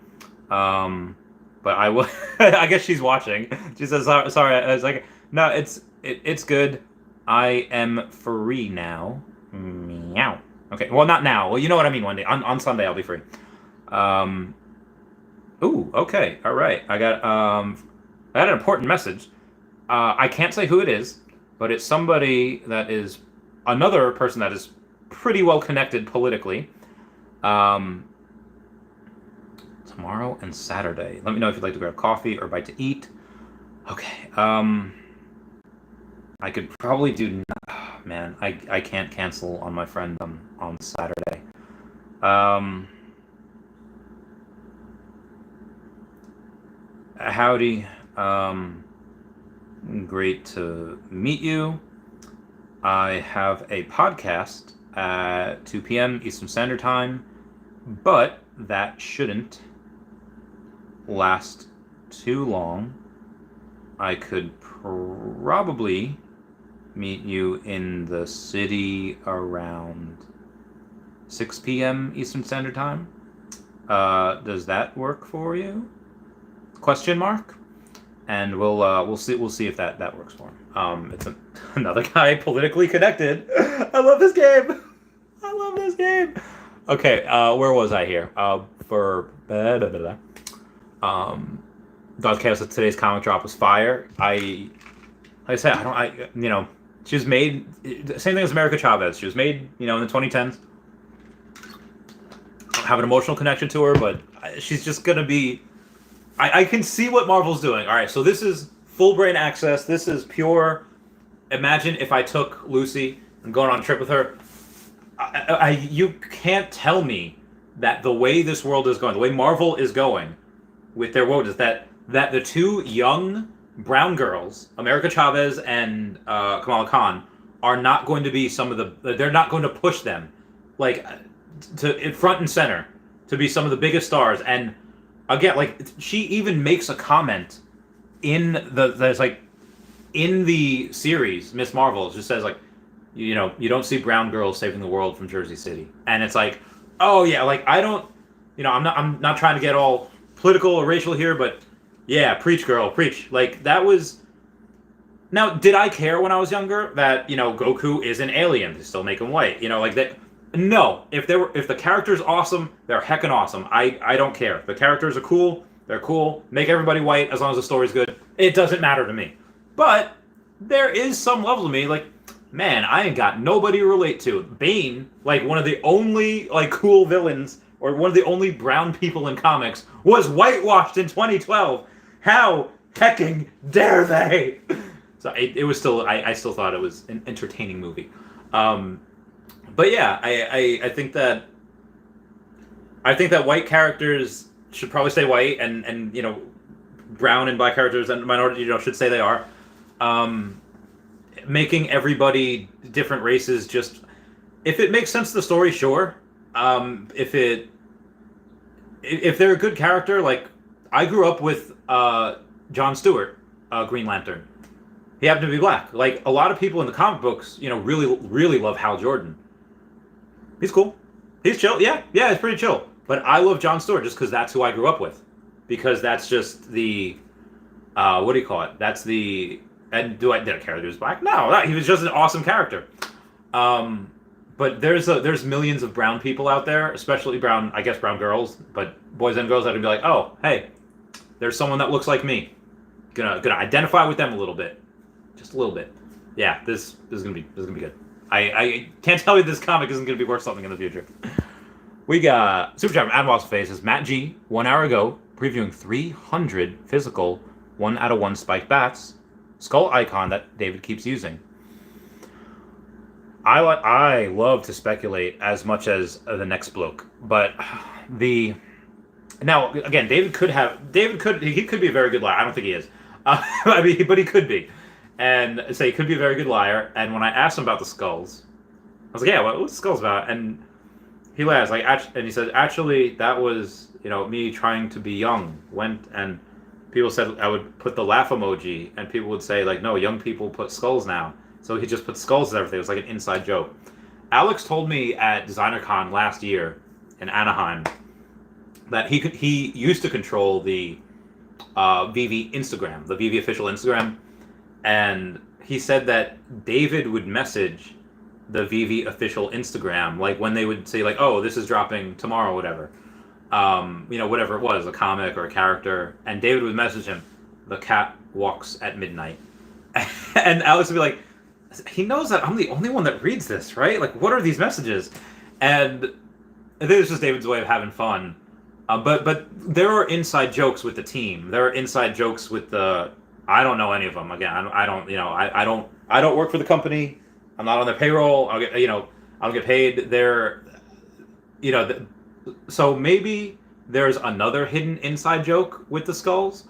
But I will. I guess she's watching. She says, "Sorry." I was like, "No, it's good. I am free now." Meow. Okay. Well, not now. Well, you know what I mean. One day on Sunday, I'll be free. Ooh. Okay. All right. I got an important message. I can't say who it is, but it's somebody that is another person that is pretty well connected politically. Tomorrow and Saturday. Let me know if you'd like to grab coffee or bite to eat. Okay. I could probably do. Oh, man, I can't cancel on my friend on Saturday. Howdy. Great to meet you. I have a podcast at 2 p.m. Eastern Standard Time, but that shouldn't last too long. I could probably meet you in the city around 6 p.m. Eastern Standard Time. Does that work for you? Question mark. And we'll see if that works for him. It's another guy politically connected. I love this game. I love this game. Okay, where was I here? For Dog Chaos, today's comic drop was fire. Like I said, she was made, same thing as America Chavez. She was made, in the 2010s. I have an emotional connection to her, but she's just gonna be. I can see what Marvel's doing. All right, so this is full brain access. This is pure. Imagine if I took Lucy and going on a trip with her. You can't tell me that the way this world is going, the way Marvel is going with their world, is that the two young brown girls, America Chavez and Kamala Khan, are not going to be they're not going to push them to front and center to be some of the biggest stars. And again, she even makes a comment in in the series, Miss Marvel just says you don't see brown girls saving the world from Jersey City. And it's oh yeah, I don't, I'm not trying to get all political or racial here, but yeah, preach girl, preach. That was. Now, did I care when I was younger that, Goku is an alien? They still make him white, that. No, if the character's awesome, they're heckin' awesome. I don't care. The characters are cool. They're cool. Make everybody white as long as the story's good. It doesn't matter to me. But there is some level to me, man, I ain't got nobody to relate to. Bane, one of the only cool villains, or one of the only brown people in comics, was whitewashed in 2012. How hecking dare they? So it was still, I still thought it was an entertaining movie. But yeah, I think that white characters should probably stay white, and brown and black characters and minority should say they are. Making everybody different races, just if it makes sense to the story, sure. If they're a good character, I grew up with Jon Stewart, Green Lantern. He happened to be black. A lot of people in the comic books, really, really love Hal Jordan. He's cool. He's chill. Yeah, he's pretty chill. But I love Jon Stewart just because that's who I grew up with. Because that's just the, what do you call it? That's the, and did I care that he was black? No, he was just an awesome character. But there's millions of brown people out there, especially brown girls, but boys and girls that would be oh, hey, there's someone that looks like me. Gonna identify with them a little bit. Just a little bit. Yeah, this is gonna be good. I can't tell you this comic isn't going to be worth something in the future. We got Super Chat from Adam Wallace Faces, Matt G, 1 hour ago, previewing 300 physical 1 out of 1 spiked bats, skull icon that David keeps using. I love to speculate as much as the next bloke, but now again, he could be a very good liar. I don't think he is. But he could be. And so he could be a very good liar. And when I asked him about the skulls, I was yeah, what's the skulls about? And he laughs and he said, actually, that was me trying to be young. And people said I would put the laugh emoji, and people would say no, young people put skulls now. So he just put skulls and everything. It was an inside joke. Alex told me at DesignerCon last year in Anaheim that he used to control the Vivi Instagram, the Vivi official Instagram. And he said that David would message the Vivi official Instagram, when they would say, oh, this is dropping tomorrow, or whatever. Whatever it was, a comic or a character. And David would message him, the cat walks at midnight. And Alex would be he knows that I'm the only one that reads this, right? What are these messages? And I think it's just David's way of having fun. But there are inside jokes with the team. There are inside jokes with the... I don't know any of them. Again, I don't work for the company. I'm not on their payroll. I don't get paid. So maybe there's another hidden inside joke with the skulls.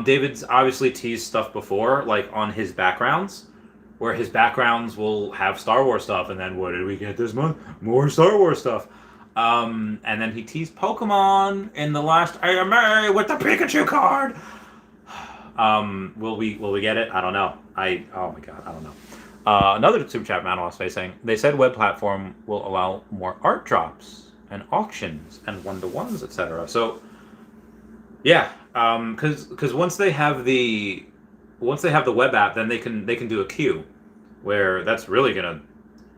David's obviously teased stuff before, on his backgrounds, where his backgrounds will have Star Wars stuff, and then what did we get this month? More Star Wars stuff. And then he teased Pokemon in the last AMA with the Pikachu card. Will we get it? I don't know. Oh my god, I don't know. Another super chat from Animal Space saying they said web platform will allow more art drops and auctions and one-to-ones, etc. So yeah, because once they have the web app, then they can do a queue, where that's really gonna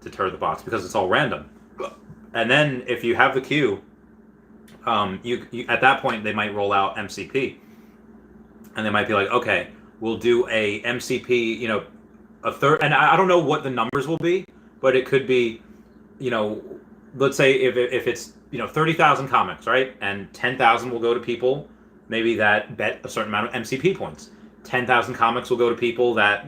deter the bots because it's all random. And then if you have the queue, you at that point they might roll out MCP, and they might be like, okay, we'll do a MCP, a third, and I don't know what the numbers will be, but it could be, you know, let's say if it's 30,000 comics, right, and 10,000 will go to people maybe that bet a certain amount of MCP points. 10,000 comics will go to people that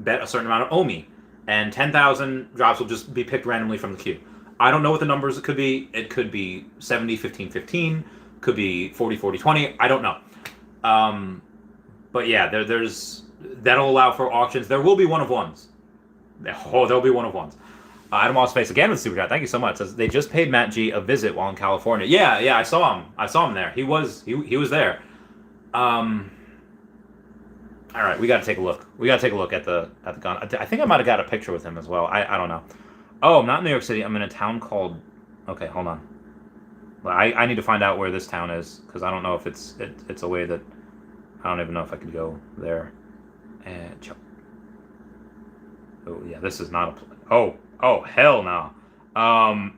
bet a certain amount of OMI, and 10,000 drops will just be picked randomly from the queue. I don't know what the numbers could be. It could be 70, 15, 15, could be 40, 40, 20. I don't know. But yeah, there's that'll allow for auctions. There will be one of ones. Oh, there'll be one of ones. Adam Space again with super chat. Thank you so much. Says they just paid Matt G a visit while in California. Yeah, I saw him. I saw him there. He was there. All right, we got to take a look. We got to take a look at the gun. I think I might have got a picture with him as well. I don't know. Oh, I'm not in New York City. I'm in a town called. Okay, hold on. I need to find out where this town is, because I don't know if it's a way that I don't even know if I could go there. And oh yeah, this is not a. Oh hell no.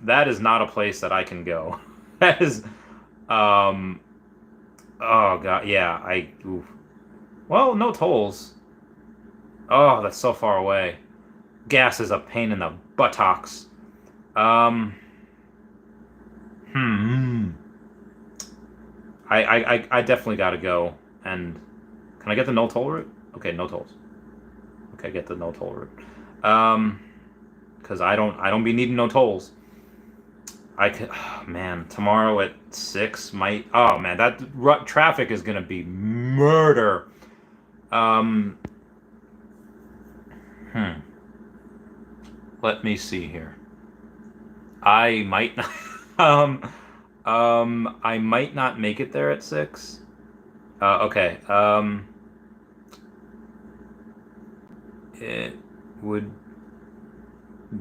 That is not a place that I can go. That is. Oh god, yeah. Oof. Well, no tolls. Oh, that's so far away. Gas is a pain in the buttocks. I definitely gotta go. And can I get the no toll route? Okay, no tolls. Okay, get the no toll route. Because I don't be needing no tolls. I could, oh, man. Tomorrow at 6 might. Oh man, that traffic is gonna be murder. Let me see here. I might not. I might not make it there at 6. Okay. It would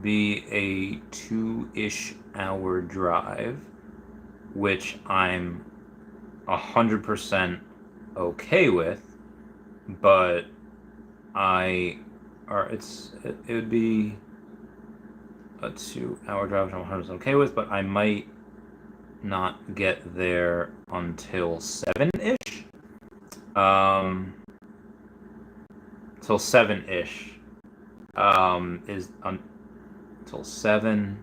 be a 2-ish hour drive, which I'm 100% okay with, but it would be a 2-hour drive, which I'm 100% okay with, but I might not get there until 7-ish. Till 7-ish. Is until 7.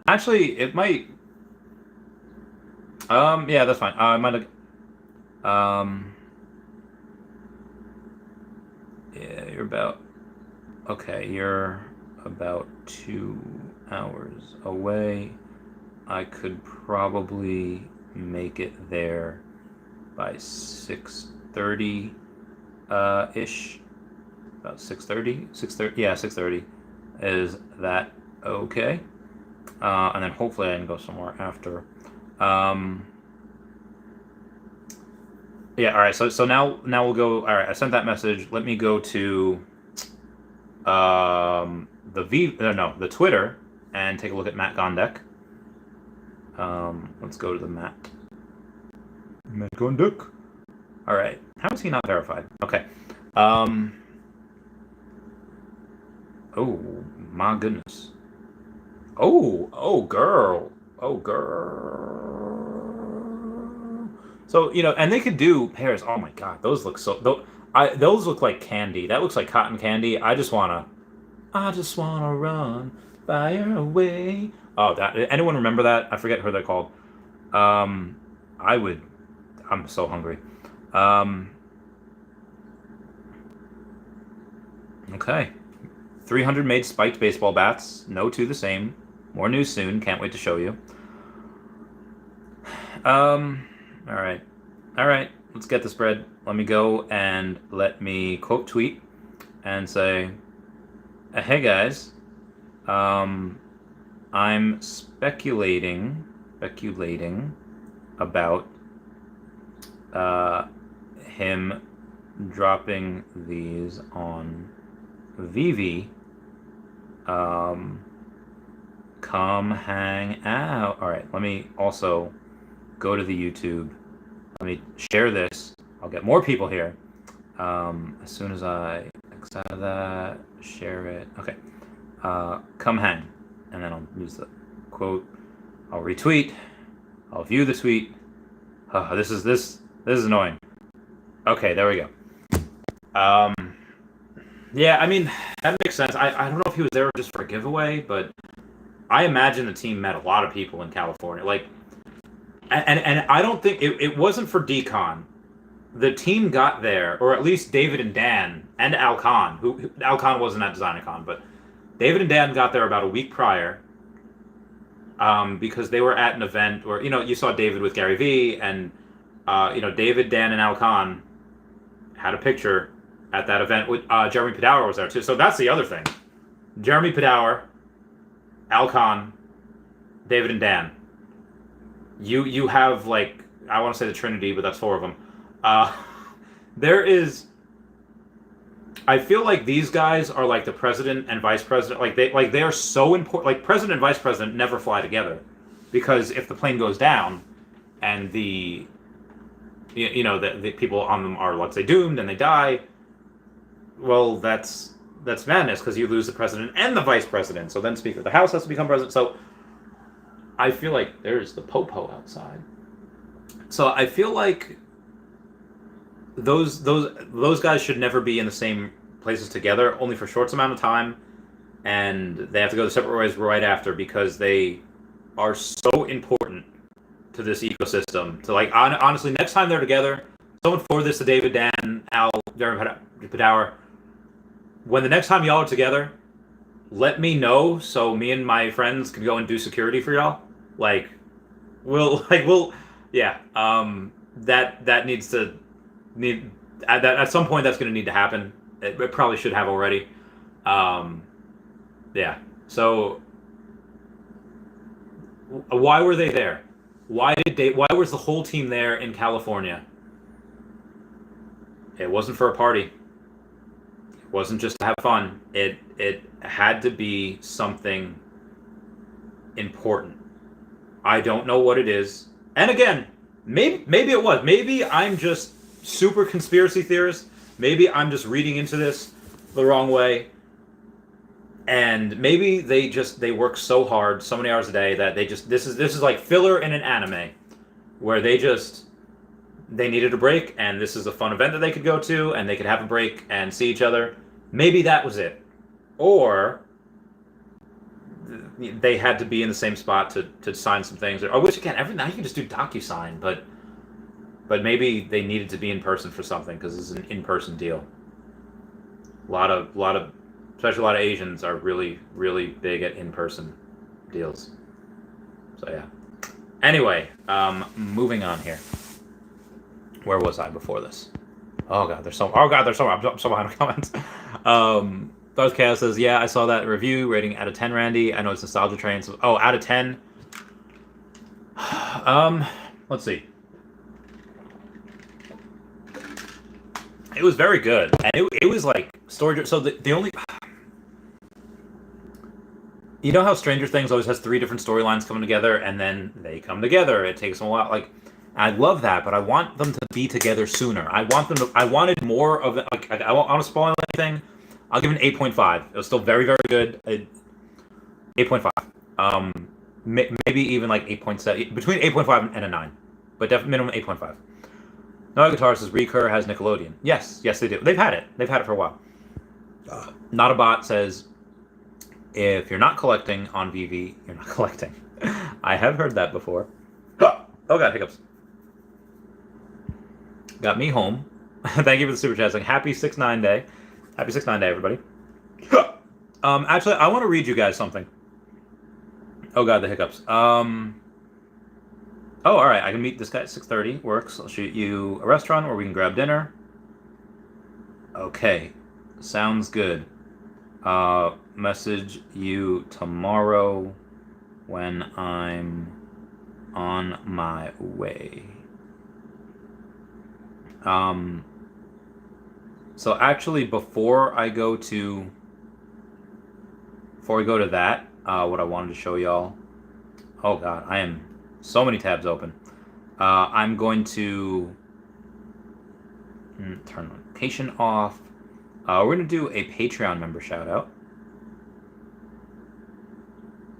Actually, it might. Yeah, that's fine. I might have. Yeah, you're about. Okay, you're about 2 hours away. I could probably make it there by 6:30 ish. About 6:30. 6:30. Yeah, 6:30. Is that okay? And then hopefully I can go somewhere after. Yeah. All right. So now we'll go. All right. I sent that message. Let me go to the Twitter and take a look at Matt Gondek. Let's go to the Matt Gondek. All right. How is he not verified? Okay. Oh my goodness. Oh girl. Oh girl. So, and they could do pairs. Oh my god, those look so those look like candy. That looks like cotton candy. I just wanna run fire away. Oh, that anyone remember that? I forget who they're called. I'm so hungry. Okay. 300 made spiked baseball bats. No two the same. More news soon. Can't wait to show you. All right. Let's get this bread. Let me go and let me quote tweet and say, hey guys, I'm speculating about him dropping these on Vivi, come hang out. All right, let me also go to the YouTube. Let me share this. I'll get more people here. As soon as I X out of that, share it. Okay. Come hang. And then I'll use the quote. I'll retweet. I'll view the tweet. This is annoying. Okay, there we go. Yeah, I mean, that makes sense. I don't know if he was there just for a giveaway, but I imagine the team met a lot of people in California. Like, and I don't think it wasn't for Decon. The team got there, or at least David and Dan and Alcon, who Alcon wasn't at DesignerCon, but David and Dan got there about a week prior, because they were at an event where, you saw David with Gary Vee, and David, Dan, and Alcon had a picture at that event with Jeremy Padawer was there too. So that's the other thing. Jeremy Padawer, Alcon, David, and Dan. You have, like, I want to say the Trinity, but that's four of them. There is. I feel like these guys are like the president and vice president. Like they are so important. Like, president and vice president never fly together, because if the plane goes down, and the people on them are, let's say, doomed and they die, well, that's madness, because you lose the president and the vice president. So then Speaker of the House has to become president. So I feel like there's the popo outside. So I feel like those guys should never be in the same places together, only for short amount of time, and they have to go their separate ways right after, because they are so important to this ecosystem. So, like, honestly, next time they're together, someone forward this to David, Dan, Al, Jeremy Padawer. When the next time y'all are together, let me know so me and my friends can go and do security for y'all. Yeah. That needs to. At some point, that's going to need to happen. It probably should have already. Yeah. So, why were they there? Why was the whole team there in California? It wasn't for a party. It wasn't just to have fun. It had to be something important. I don't know what it is. And again, maybe it was. Maybe I'm just super conspiracy theorist. Maybe I'm just reading into this the wrong way. And maybe they work so hard, so many hours a day, that this is like filler in an anime, where they needed a break, and this is a fun event that they could go to, and they could have a break and see each other. Maybe that was it. Or they had to be in the same spot to sign some things. Or which, again, now you can just do DocuSign, but maybe they needed to be in person for something, because this is an in-person deal. Especially a lot of Asians are really, really big at in-person deals. So yeah. Anyway, moving on here. Where was I before this? Oh god, there's so I'm so behind the comments. Darth Chaos says, yeah, I saw that review, rating out of 10, Randy. I know it's Nostalgia Train. So, out of 10. Let's see. It was very good, and it was like story. So the only, you know how Stranger Things always has 3 different storylines coming together, and then they come together. It takes them a while. Like, I love that, but I want them to be together sooner. I wanted more of it. Like, I don't want to spoil anything. I'll give it an 8.5. It was still very, very good. 8.5. Maybe even like 8.7, between 8.5 and a 9, but definitely minimum 8.5. No Guitar says Recur has Nickelodeon. Yes, they do. They've had it for a while. Not a Bot says, if you're not collecting on Vivi, you're not collecting. I have heard that before. Oh god, hiccups. Got me home. Thank you for the super chat. Saying happy 6-9 day. Happy 6-9 day, everybody. Actually, I want to read you guys something. Oh god, the hiccups. Oh, all right. I can meet this guy at 6:30. Works. I'll shoot you a restaurant where we can grab dinner. Okay, sounds good. Message you tomorrow when I'm on my way. So actually, before I go to before we go to that, what I wanted to show y'all. Oh God, I am so many tabs open. I'm going to turn notification off. We're gonna do a Patreon member shout out.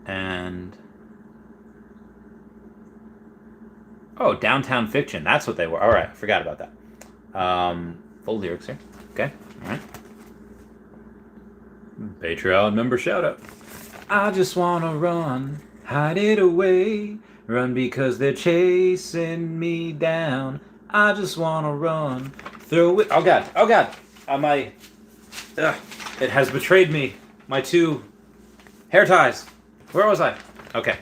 And oh, Downtown Fiction. That's what they were. All right, forgot about that. Full lyrics here. Okay, all right. Patreon member shout out. I just wanna run, hide it away, run because they're chasing me down. I just wanna run, throw it. Oh God, oh God. It has betrayed me. My 2 hair ties. Where was I? Okay.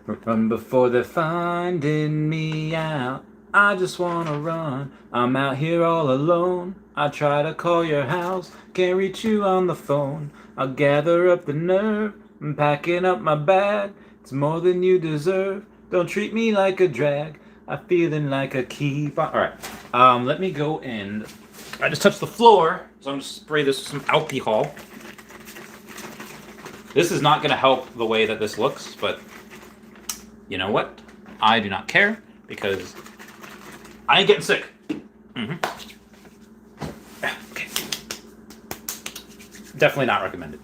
Run before they're finding me out. I just wanna run. I'm out here all alone. I try to call your house, can't reach you on the phone. I'll gather up the nerve, I'm packing up my bag. It's more than you deserve. Don't treat me like a drag. I'm feeling like a keep on. Alright. Let me go in. I just touched the floor, so I'm gonna spray this with some alcohol. This is not gonna help the way that this looks, but you know what? I do not care because I ain't getting sick. Okay. Definitely not recommended.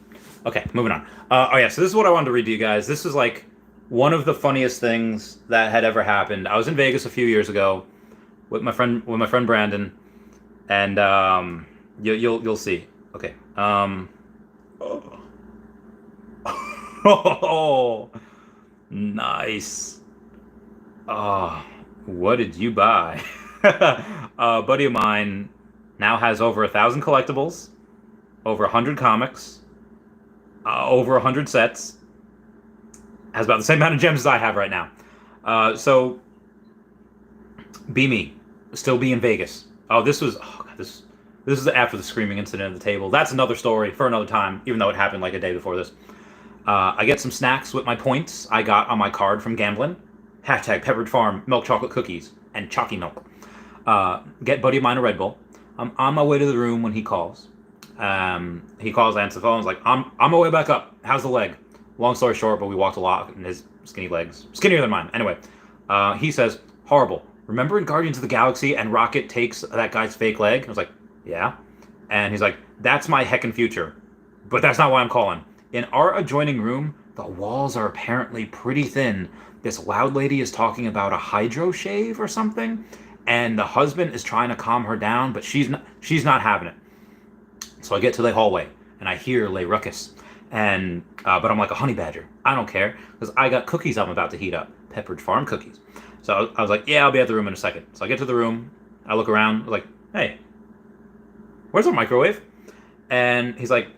Okay, moving on. Oh yeah, so this is what I wanted to read to you guys. This is like one of the funniest things that had ever happened. I was in Vegas a few years ago with my friend Brandon, and you'll see. Okay. Oh, nice. Oh, what did you buy? A buddy of mine now has over 1,000 collectibles, over 100 comics, over 100 sets, has about the same amount of gems as I have right now. So, be me, still be in Vegas. Oh, this was this is after the screaming incident at the table. That's another story for another time, even though it happened like a day before this. I get some snacks with my points I got on my card from gambling. Hashtag Peppered Farm milk chocolate cookies and chalky milk. Get buddy of mine a Red Bull. I'm on my way to the room when he calls. He calls, I answer the phone. He's like, I'm on my way back up. How's the leg? Long story short, but we walked a lot and his skinny legs, skinnier than mine. Anyway, he says, horrible. Remember in Guardians of the Galaxy and Rocket takes that guy's fake leg? I was like, yeah. And he's like, that's my heckin' future. But that's not why I'm calling. In our adjoining room, the walls are apparently pretty thin. This loud lady is talking about a hydro shave or something, and the husband is trying to calm her down, but she's not having it. So I get to the hallway, and I hear Lay Ruckus, and but I'm like a honey badger. I don't care, because I got cookies I'm about to heat up, Peppered Farm cookies. So I was like, yeah, I'll be at the room in a second. So I get to the room, I look around, like, hey, where's our microwave? And he's like,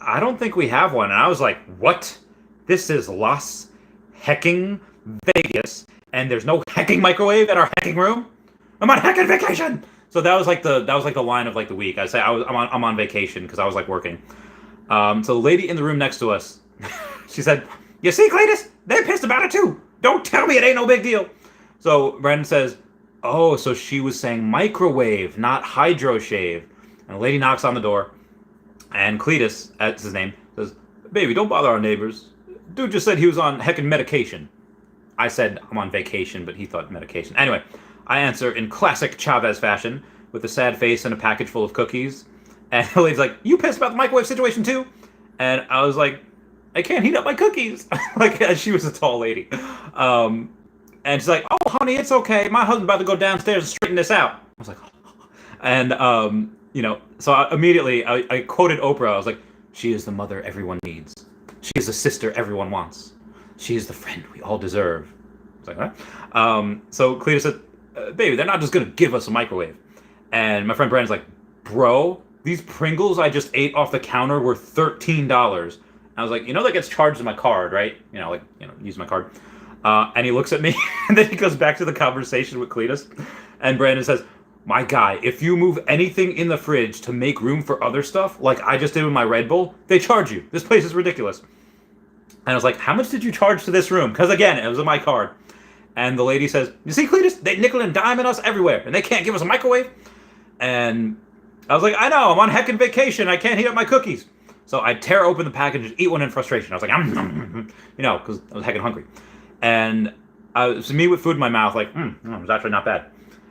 I don't think we have one. And I was like, what? This is Las Hecking Vegas, and there's no hecking microwave in our hecking room? I'm on hecking vacation! So that was like the line of like the week. I'd say I'm on vacation because I was like working. So the lady in the room next to us, she said, you see, Cletus? They're pissed about it too. Don't tell me it ain't no big deal. So Brandon says, oh, so she was saying microwave, not hydro shave. And the lady knocks on the door. And Cletus, that's his name, says, baby, don't bother our neighbors. Dude just said he was on heckin' medication. I said I'm on vacation, but he thought medication. Anyway, I answer in classic Chavez fashion with a sad face and a package full of cookies. And the lady's like, you pissed about the microwave situation too? And I was like, I can't heat up my cookies. Like, she was a tall lady. And she's like, oh, honey, it's okay. My husband's about to go downstairs and straighten this out. I was like, and, you know, so I quoted Oprah. I was like, she is the mother everyone needs. She is the sister everyone wants. She is the friend we all deserve. I was like, what? So Cleta said, baby, they're not just going to give us a microwave. And my friend Brandon's like, bro, these Pringles I just ate off the counter were $13. I was like, you know that gets charged to my card, right? Use my card. And he looks at me, and then he goes back to the conversation with Cletus. And Brandon says, my guy, if you move anything in the fridge to make room for other stuff, like I just did with my Red Bull, they charge you. This place is ridiculous. And I was like, how much did you charge to this room? Because again, it was on my card. And the lady says, you see, Cletus, they nickel and dime us everywhere, and they can't give us a microwave. And I was like, I know, I'm on heckin' vacation. I can't heat up my cookies. So I tear open the package and eat one in frustration. I was like, because I was heckin' hungry. And it was me with food in my mouth, like, it was actually not bad.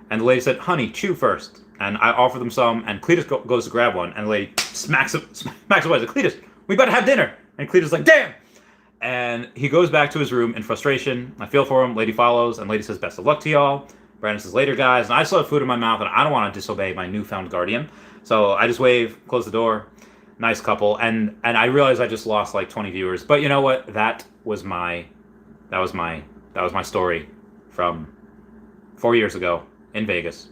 And the lady said, honey, chew first. And I offer them some, and Cletus goes to grab one, and the lady smacks away. Like, Cletus, we better have dinner. And Cletus is like, damn! And he goes back to his room in frustration. I feel for him. Lady follows, and lady says, best of luck to y'all. Brandon says, later, guys. And I still have food in my mouth, and I don't want to disobey my newfound guardian. So I just wave, close the door. Nice couple. And I realized I just lost like 20 viewers. But you know what? That was my story from 4 years ago in Vegas.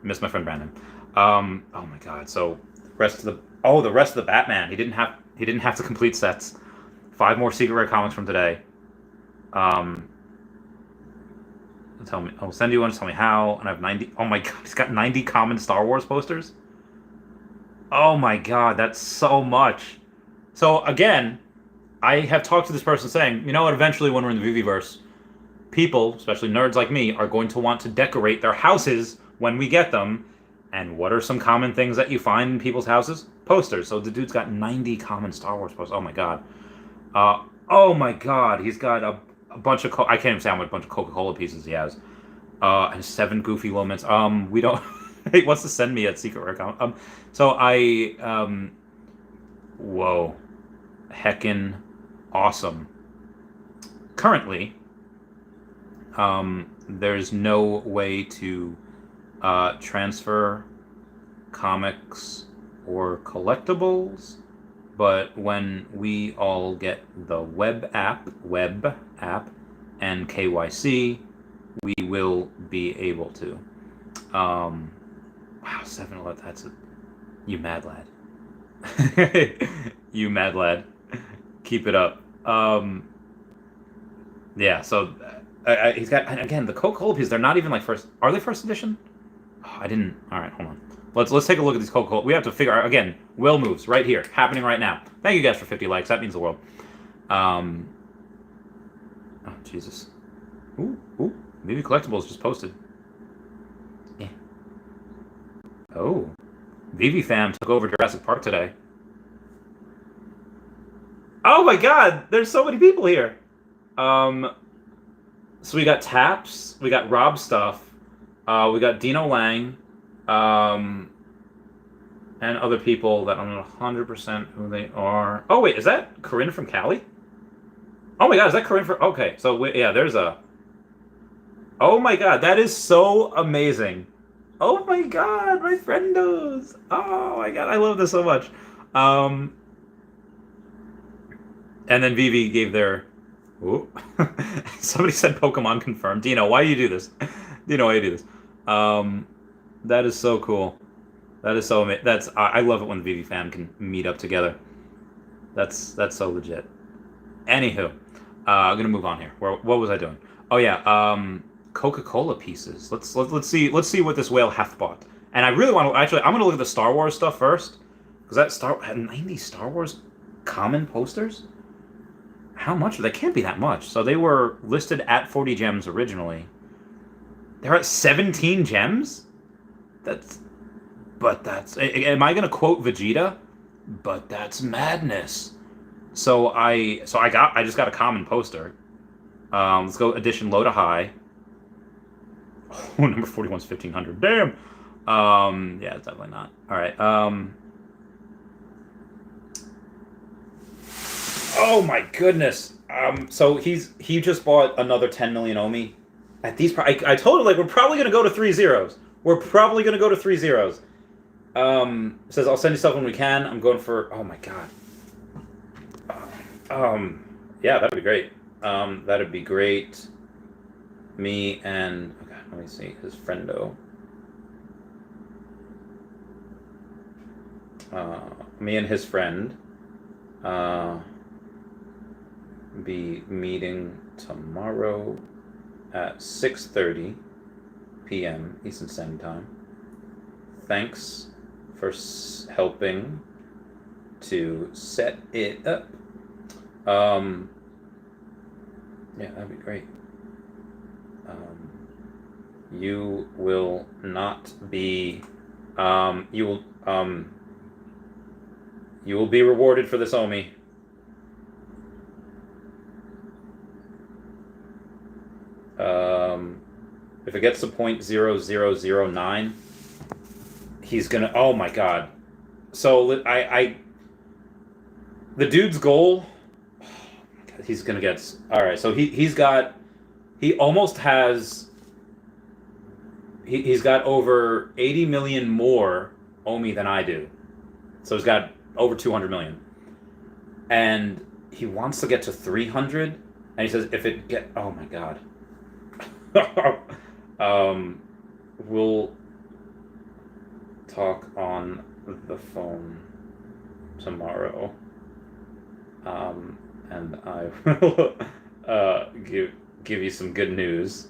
Miss my friend Brandon. Oh my god. So the rest of the Batman. He didn't have to complete sets. 5 more secret rare comics from today. Tell me. I'll send you one. Tell me how. And I have 90. Oh my god. He's got 90 common Star Wars posters. Oh my god. That's so much. So again, I have talked to this person saying, you know what? Eventually, when we're in the Viviverse, people, especially nerds like me, are going to want to decorate their houses when we get them. And what are some common things that you find in people's houses? Posters. So the dude's got 90 common Star Wars posters. Oh my god. Oh my god. He's got a bunch of... I can't even say how much bunch of Coca-Cola pieces he has. And 7 goofy moments. We don't... He wants to send me a secret rare comic. So I... Whoa. Heckin' awesome. Currently, there's no way to transfer comics or collectibles, but when we all get the web app and KYC, we will be able to. Wow, 7-Eleven, that's it. You mad lad. You mad lad. Keep it up. Yeah, so he's got, and again, the Coca-Cola pieces, they're not even like first... Are they first edition? Oh, I didn't... Alright, hold on. Let's take a look at these Coca-Cola. We have to figure out, again, Will moves right here, happening right now. Thank you guys for 50 likes. That means the world. Oh, Jesus. Ooh. Maybe Collectibles just posted. Yeah. Oh. Vivi fam took over Jurassic Park today. Oh my god! There's so many people here! So we got Taps, we got Rob Stuff, we got Dino Lang, and other people that I'm not 100% who they are. Oh wait, is that Corinne from Cali? Oh my god, is that Corinne from... Okay, so yeah, there's a... Oh my god, that is so amazing. Oh my god, my friendos. Oh my god, I love this so much. And then Vivi gave their... Ooh. Somebody said Pokemon confirmed. Dino, why do you do this? Dino, why do you do this? That is so cool. That is so amazing. I love it when the Vivi fam can meet up together. That's so legit. Anywho, I'm gonna move on here. What was I doing? Oh yeah, Coca-Cola pieces. Let's see what this whale hath bought. And I really want to actually. I'm gonna look at the Star Wars stuff first, because that had 90 Star Wars common posters. How much? They can't be that much. So they were listed at 40 gems originally. They're at 17 gems? That's... Am I going to quote Vegeta? But that's madness. So I just got a common poster. Let's go edition low to high. Oh, number 41's 1500. Damn! Yeah, it's definitely not. Alright, oh my goodness. So he just bought another 10 million Omi. At these, I told him, like, we're probably gonna go to 3 zeros. We're probably gonna go to 3 zeros. Says I'll send you stuff when we can. I'm going for... Oh my god. Yeah, that'd be great. That'd be great. Me and... Okay, let me see. His friendo. Me and his friend. Be meeting tomorrow at 6:30 p.m. Eastern Standard Time. Thanks for helping to set it up. Yeah, that'd be great. You will not be... You will be rewarded for this, Omi. If it gets to 0.0009, he's gonna. Oh my god! So the dude's goal. He's gonna get. All right, so he almost has. He's got over 80 million more Omi than I do, so he's got over 200 million, and he wants to get to 300, and he says if it get. Oh my god. We'll talk on the phone tomorrow. And I will give you some good news.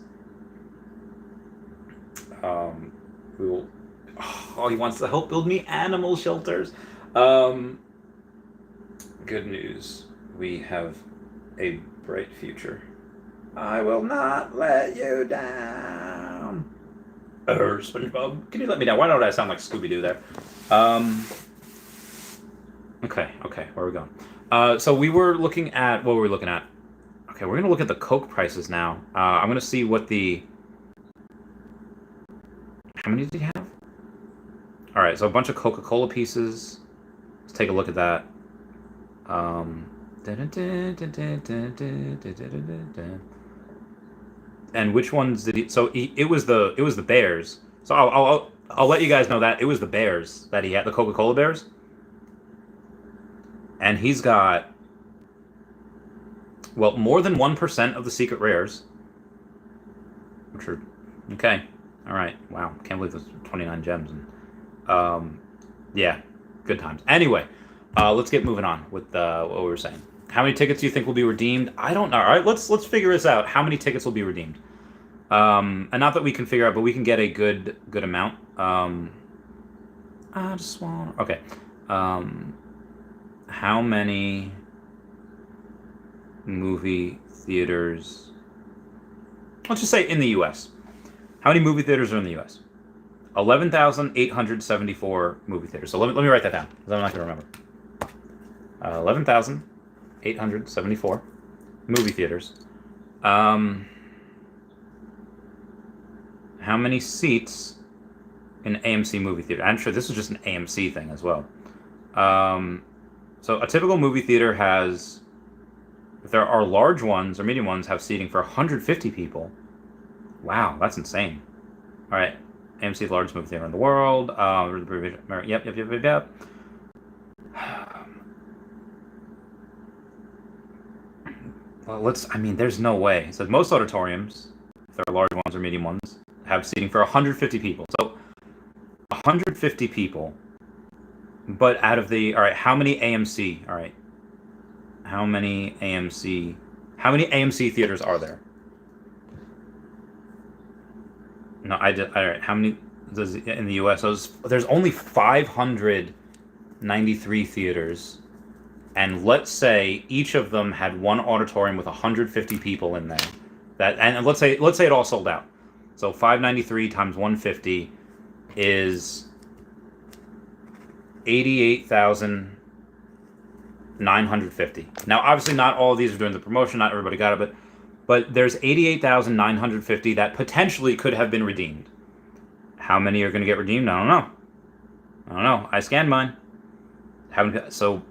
We will. Oh, he wants to help build me animal shelters. Good news. We have a bright future. I will not let you down. SpongeBob, can you let me down? Why don't I sound like Scooby-Doo there? Okay, where are we going? So we were looking at, what were we looking at? Okay, we're going to look at the Coke prices now. I'm going to see what the... How many did he have? All right, so a bunch of Coca-Cola pieces. Let's take a look at that. And which ones did he? So it was the Bears. So I'll let you guys know that it was the Bears that he had, the Coca-Cola Bears. And he's got, well, more than 1% of the secret rares, which are okay. All right, wow, can't believe there's 29 gems. And yeah, good times. Anyway, let's get moving on with what we were saying. How many tickets do you think will be redeemed? I don't know. All right, let's figure this out. How many tickets will be redeemed? And not that we can figure out, but we can get a good amount. I just want. Okay. How many movie theaters? Let's just say in the U.S. How many movie theaters are in the U.S.? 11,874 movie theaters. So let me write that down because I'm not going to remember. 11,874 movie theaters. How many seats in AMC movie theater? I'm sure this is just an AMC thing as well. So a typical movie theater has, if there are large ones or medium ones, have seating for 150 people. Wow, that's insane. All right, AMC, the largest movie theater in the world. Yep. Well, there's no way. It says most auditoriums, if there are large ones or medium ones, have seating for 150 people. So 150 people. But out of the, all right, how many AMC? All right. How many AMC theaters are there? No, all right, how many does in the US? There's only 593 theaters. And let's say each of them had one auditorium with 150 people in there. And let's say it all sold out. So 593 times 150 is 88,950. Now, obviously, not all of these are doing the promotion. Not everybody got it, but there's 88,950 that potentially could have been redeemed. How many are going to get redeemed? I don't know. I scanned mine. So,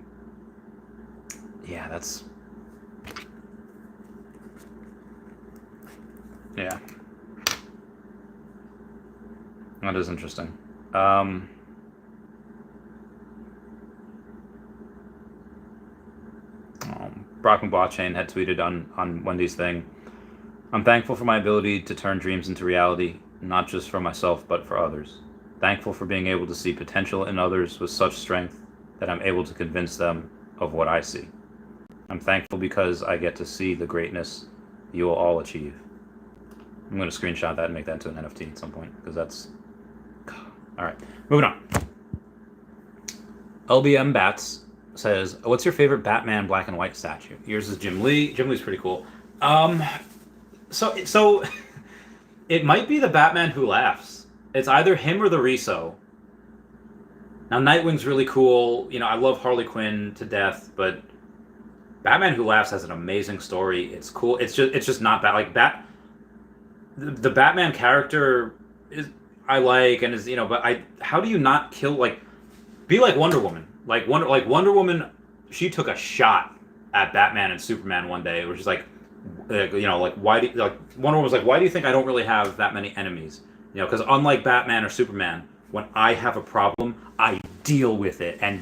yeah, that's... Yeah. That is interesting. Brock McBlockchain had tweeted on Wendy's thing. I'm thankful for my ability to turn dreams into reality, not just for myself, but for others. Thankful for being able to see potential in others with such strength that I'm able to convince them of what I see. I'm thankful because I get to see the greatness you will all achieve. I'm going to screenshot that and make that into an NFT at some point, because that's... All right, moving on. LBM Bats says, what's your favorite Batman black and white statue? Yours is Jim Lee. Jim Lee's pretty cool. So it might be the Batman Who Laughs. It's either him or the Riso. Now Nightwing's really cool. You know, I love Harley Quinn to death, but Batman Who Laughs has an amazing story. It's cool. It's just not bad. Like the Batman character is I like and is but I how do you not kill be like Wonder Woman? Wonder Woman, she took a shot at Batman and Superman one day. It was just why do Wonder Woman was like, why do you think I don't really have that many enemies? Because unlike Batman or Superman, when I have a problem, I deal with it, and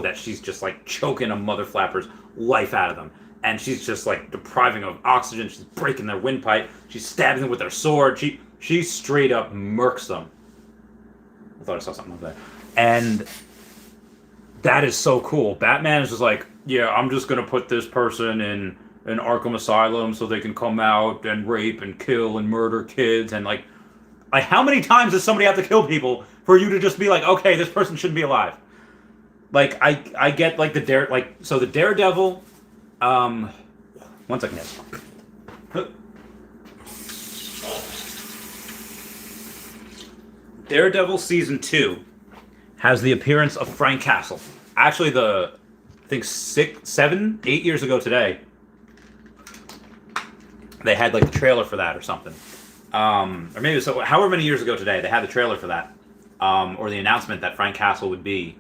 that she's just like choking a mother flapper's life out of them, and she's just like depriving them of oxygen. She's breaking their windpipe. She's stabbing them with her sword. She straight up murks them. I thought I saw something like that, and that is so cool. Batman is just like, yeah, I'm just gonna put this person in an Arkham Asylum so they can come out and rape and kill and murder kids, and like how many times does somebody have to kill people for you to just be like, okay, this person shouldn't be alive? Like I get like the Daredevil. One second, yes. Daredevil season 2 has the appearance of Frank Castle. Actually, I think 6, 7, 8 years ago today, they had like the trailer for that or something. Or maybe so. However many years ago today, they had the trailer for that, or the announcement that Frank Castle would be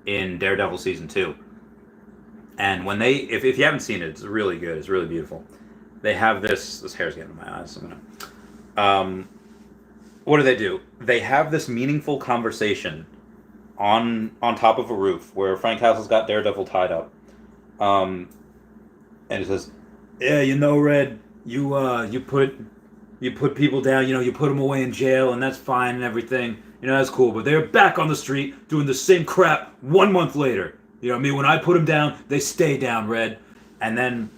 in Daredevil season 2. And when if you haven't seen it, it's really good. It's really beautiful. They have this hair's getting in my eyes. So I'm gonna. What do? They have this meaningful conversation on top of a roof where Frank Castle's got Daredevil tied up, and it says, "Yeah, Red, you put people down, you put them away in jail, and that's fine and everything. That's cool. But they're back on the street doing the same crap 1 month later. You know what I mean? When I put them down, they stay down, Red." And then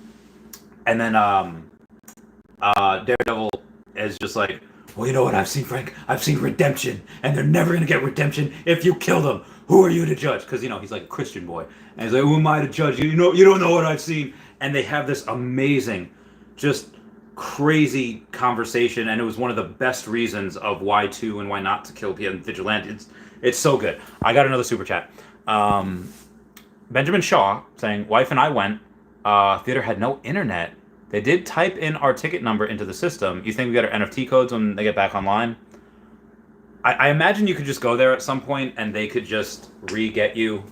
Daredevil is just like, "Well, you know what I've seen, Frank? I've seen redemption, and they're never going to get redemption if you kill them. Who are you to judge?" Because, he's like a Christian boy. And he's like, "Who am I to judge? You don't know what I've seen." And they have this amazing, just crazy conversation, and it was one of the best reasons of why to and why not to kill PM vigilantes. It's so good. I got another super chat. Benjamin Shaw saying, "Wife and I went. Theater had no internet. They did type in our ticket number into the system. You think we get our NFT codes when they get back online?" I imagine you could just go there at some point and they could just re-get you.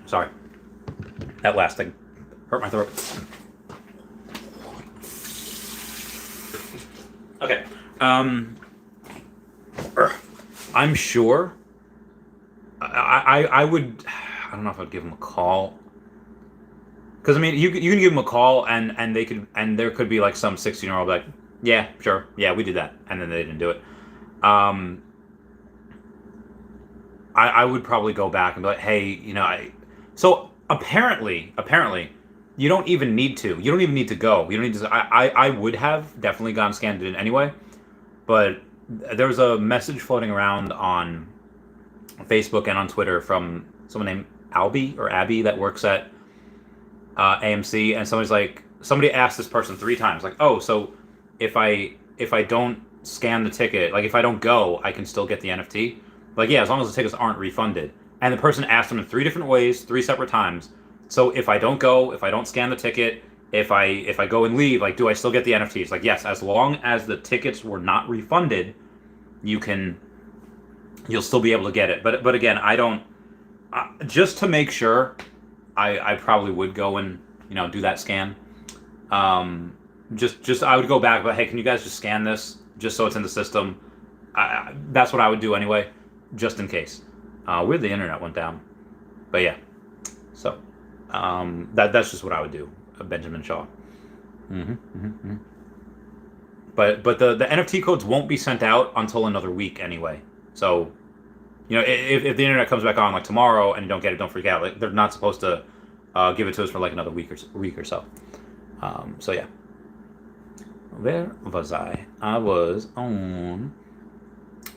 Sorry. That last thing hurt my throat. Okay. I'm sure. I would. I don't know if I'd give them a call. Because you can give them a call and they could, and there could be like some 16-year-old like, "Yeah, sure, yeah, we did that," and then they didn't do it. I would probably go back and be like, "Hey, so apparently, you don't even need to. You don't even need to go. You don't need to. I would have definitely gone scanned it in anyway, but there was a message floating around on Facebook and on Twitter from someone named Abby that works at AMC, and somebody asked this person 3 times, like, "Oh, so if I don't scan the ticket, like if I don't go, I can still get the NFT?" Like, yeah, as long as the tickets aren't refunded. And the person asked them in 3 different ways, 3 separate times. So if I don't go, if I don't scan the ticket, if I go and leave, like, do I still get the NFTs? Like, yes, as long as the tickets were not refunded, you'll still be able to get it. But again, I don't. Just to make sure, I probably would go and do that scan. Just I would go back, but hey, can you guys just scan this just so it's in the system? That's what I would do anyway, just in case. Weird the internet went down, but yeah. So that's just what I would do, Benjamin Shaw. But the NFT codes won't be sent out until another week anyway. So if the internet comes back on like tomorrow and you don't get it, don't freak out. Like, they're not supposed to give it to us for like another week or so. So yeah. Where was I? I was on.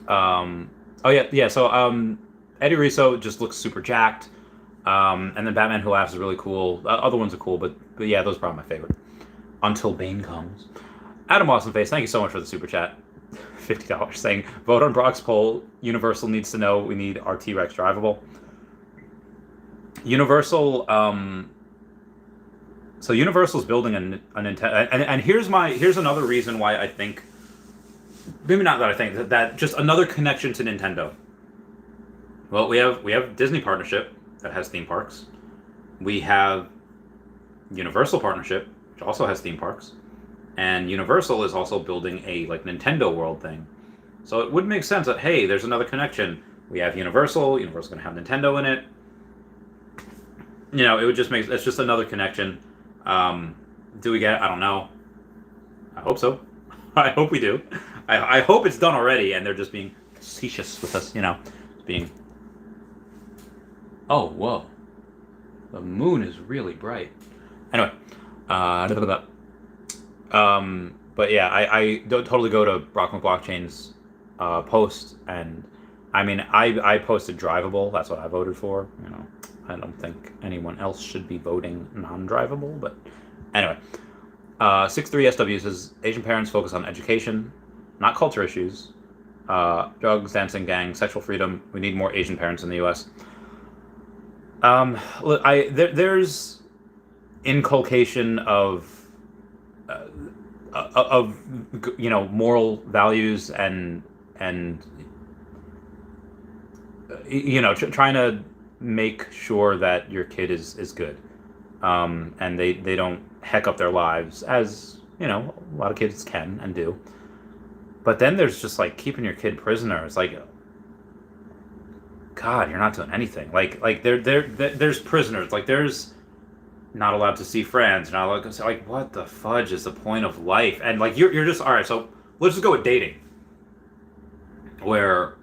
Oh yeah. So Eddie Rizzo just looks super jacked. And then Batman Who Laughs is really cool. Other ones are cool, but yeah, those are probably my favorite. Until Bane Comes. Adam Awesome Face, thank you so much for the super chat. $50 saying, vote on Brock's poll. Universal needs to know we need our T-Rex drivable. Universal, so Universal's building a Nintendo, and here's another reason why I think, maybe not that I think, that just another connection to Nintendo. Well, we have Disney partnership that has theme parks. We have Universal partnership, which also has theme parks. And Universal is also building a like Nintendo World thing. So it would make sense that, hey, there's another connection. We have Universal's going to have Nintendo in it. You know, it would just make, it's just another connection. Do we get it? I don't know. I hope so. I hope we do. I hope it's done already and they're just being facetious with us, you know, being... Oh, whoa. The moon is really bright. Anyway, but yeah, I don't totally go to Brock McBlockchain's post, and I mean, I posted drivable. That's what I voted for. You know, I don't think anyone else should be voting non-drivable, but anyway. 63SW says Asian parents focus on education, not culture issues. Drugs, dancing, gangs, sexual freedom. We need more Asian parents in the U.S. Look, there's inculcation of you know, moral values and you know, trying to make sure that your kid is good, and they don't heck up their lives, as you know a lot of kids can and do. But then there's just like keeping your kid prisoner. It's like, God, you're not doing anything. Like there's prisoners. Like there's not allowed to see friends. Not allowed to say, like, what the fudge is the point of life? And like you're just all right. So let's just go with dating, where,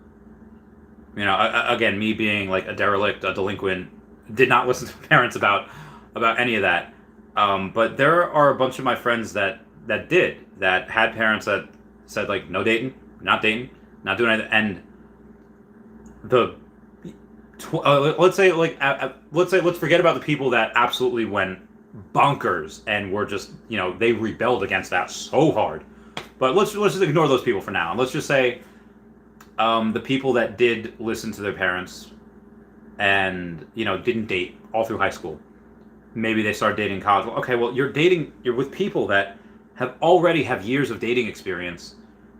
you know, again, me being like a derelict, a delinquent, did not listen to parents about any of that. But there are a bunch of my friends that had parents that said like, no dating, not doing anything, and let's forget about the people that absolutely went bonkers and were just, you know, they rebelled against that so hard. But let's just ignore those people for now, and let's just say the people that did listen to their parents and, you know, didn't date all through high school. Maybe they start dating in college. Well, okay, well, you're with people that already have years of dating experience,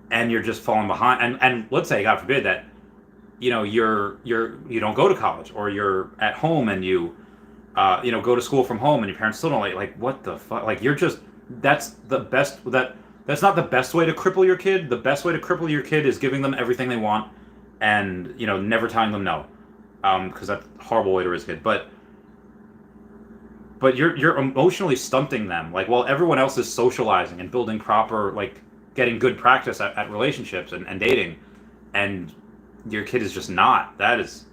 and you're just falling behind. And let's say, God forbid, that, you know, you don't go to college, or you're at home and you know, go to school from home, and your parents still don't like what the fuck? Like, you're just, that's not the best way to cripple your kid. The best way to cripple your kid is giving them everything they want, and, you know, never telling them no, because that's a horrible way to raise a kid. But you're emotionally stunting them. Like, while everyone else is socializing and building proper, like, getting good practice at relationships and dating, and your kid is just not. That is,